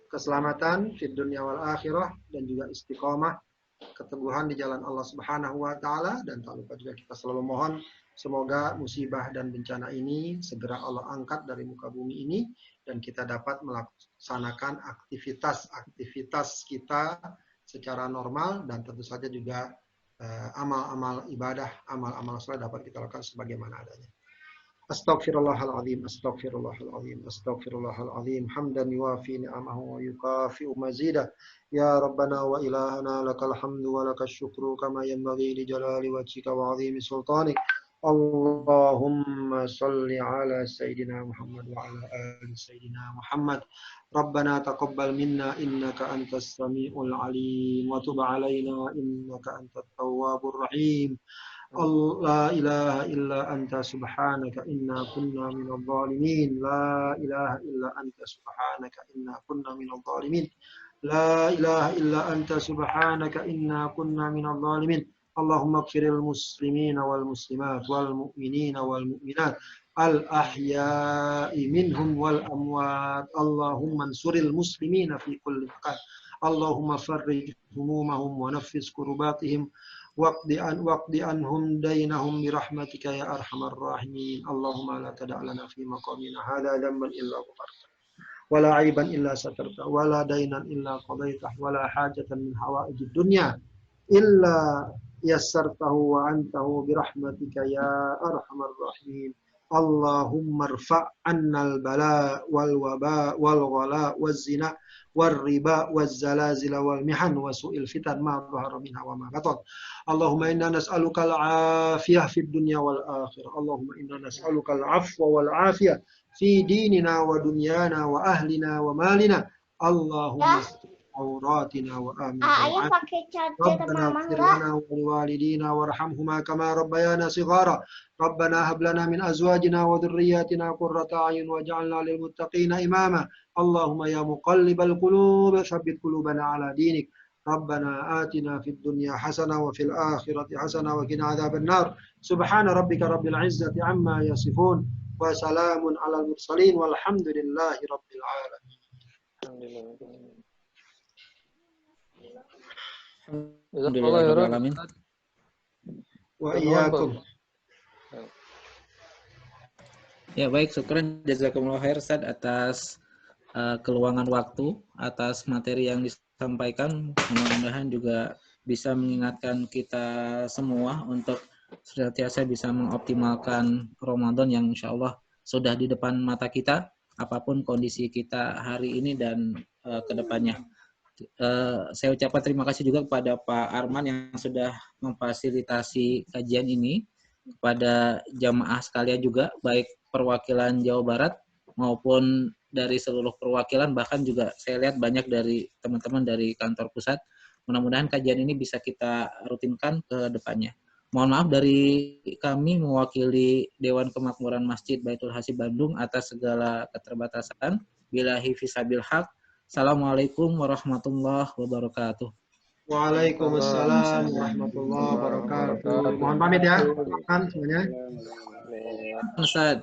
keselamatan fid dunya wal akhirah, dan juga istiqomah, keteguhan di jalan Allah Subhanahu wa taala. Dan tak lupa juga kita selalu mohon semoga musibah dan bencana ini segera Allah angkat dari muka bumi ini dan kita dapat melaksanakan aktivitas kita secara normal, dan tentu saja juga amal-amal ibadah, amal-amal saleh dapat kita lakukan sebagaimana adanya. Astaghfirullahaladzim, astaghfirullahaladzim, astaghfirullahaladzim, hamdan yuwafi ni'amahu wa yukafi'u mazidah. Ya Rabbana wa ilahana lakal hamdu wa lakal syukru kama yanbaghi li jalali wajhika wa azimi sultanik. Allahumma salli ala Sayyidina Muhammad wa ala ali Sayyidina Muhammad. Rabbana taqabbal minna innaka antas sami'ul alim wa tub alaina innaka antat tawwabur rahim. La ilaha illa anta subhanaka inna kunna minadh dhalimin. La ilaha illa anta subhanaka inna kunna minadh dhalimin. La ilaha illa anta subhanaka inna kunna minadh dhalimin. Allahumma ighfiril muslimina wal muslimat wal mu'minina wal mu'minat al ahya'i minhum wal amwat. Allahumma ansuril muslimina fi kulli makan. Allahumma farrij humumahum wa naffis kurbatihim waqdi anhum dainahum birahmatika ya arhamar rahimin. Allahumma la tada' lana fi maqamina hadha dhanban illa ghafarta wala 'aiban illa satarta wala dainan illa qadaitah wala hajatan min hawaijid dunya illa yassartahu wa antahu birahmatika ya arhamar rahimin. Allahumma rfa' annal bala wal waba wal ghala waz zina wal riba waz zalazil wal mihan wa su'il fitan ma dhahara minha wa ma batan. Allahumma inna nas'aluka al-afiyah fid dunya wal akhirah. Allahumma inna nas'aluka al-afwa wal afiyah fi dinina wa dunyana wa ahlina wa malina. Allahumma عوراتنا وآمن ربنا اغفر لنا ولوالدينا وارحمهما كما ربيانا صغارا ربنا هب لنا من أزواجنا وذرياتنا قرة أعين واجعلنا للمتقين إماما اللهم يا مقلب القلوب ثبت قلوبنا على دينك ربنا آتنا في الدنيا حسنة وفي الآخرة حسنة وقنا عذاب النار سبحان ربك رب العزة عما يصفون وسلام على المرسلين والحمد لله رب العالمين. Alhamdulillahirrahmanirrahim. Wa iyyakum. Ya baik, syukran jazakumullah khair Ustaz atas keluangan waktu, atas materi yang disampaikan. Mudah-mudahan juga bisa mengingatkan kita semua untuk senantiasa bisa mengoptimalkan Ramadan yang insya Allah sudah di depan mata kita, apapun kondisi kita hari ini dan ke depannya. Saya ucapkan terima kasih juga kepada Pak Arman yang sudah memfasilitasi kajian ini, kepada jamaah sekalian juga, baik perwakilan Jawa Barat maupun dari seluruh perwakilan, bahkan juga saya lihat banyak dari teman-teman dari kantor pusat. Mudah-mudahan kajian ini bisa kita rutinkan ke depannya. Mohon maaf dari kami mewakili Dewan Kemakmuran Masjid Baitul Hasib Bandung atas segala keterbatasan. Billahi fisabil haq. Assalamualaikum warahmatullahi wabarakatuh. Waalaikumsalam warahmatullahi wabarakatuh. Mohon pamit ya, semuanya. Ustaz.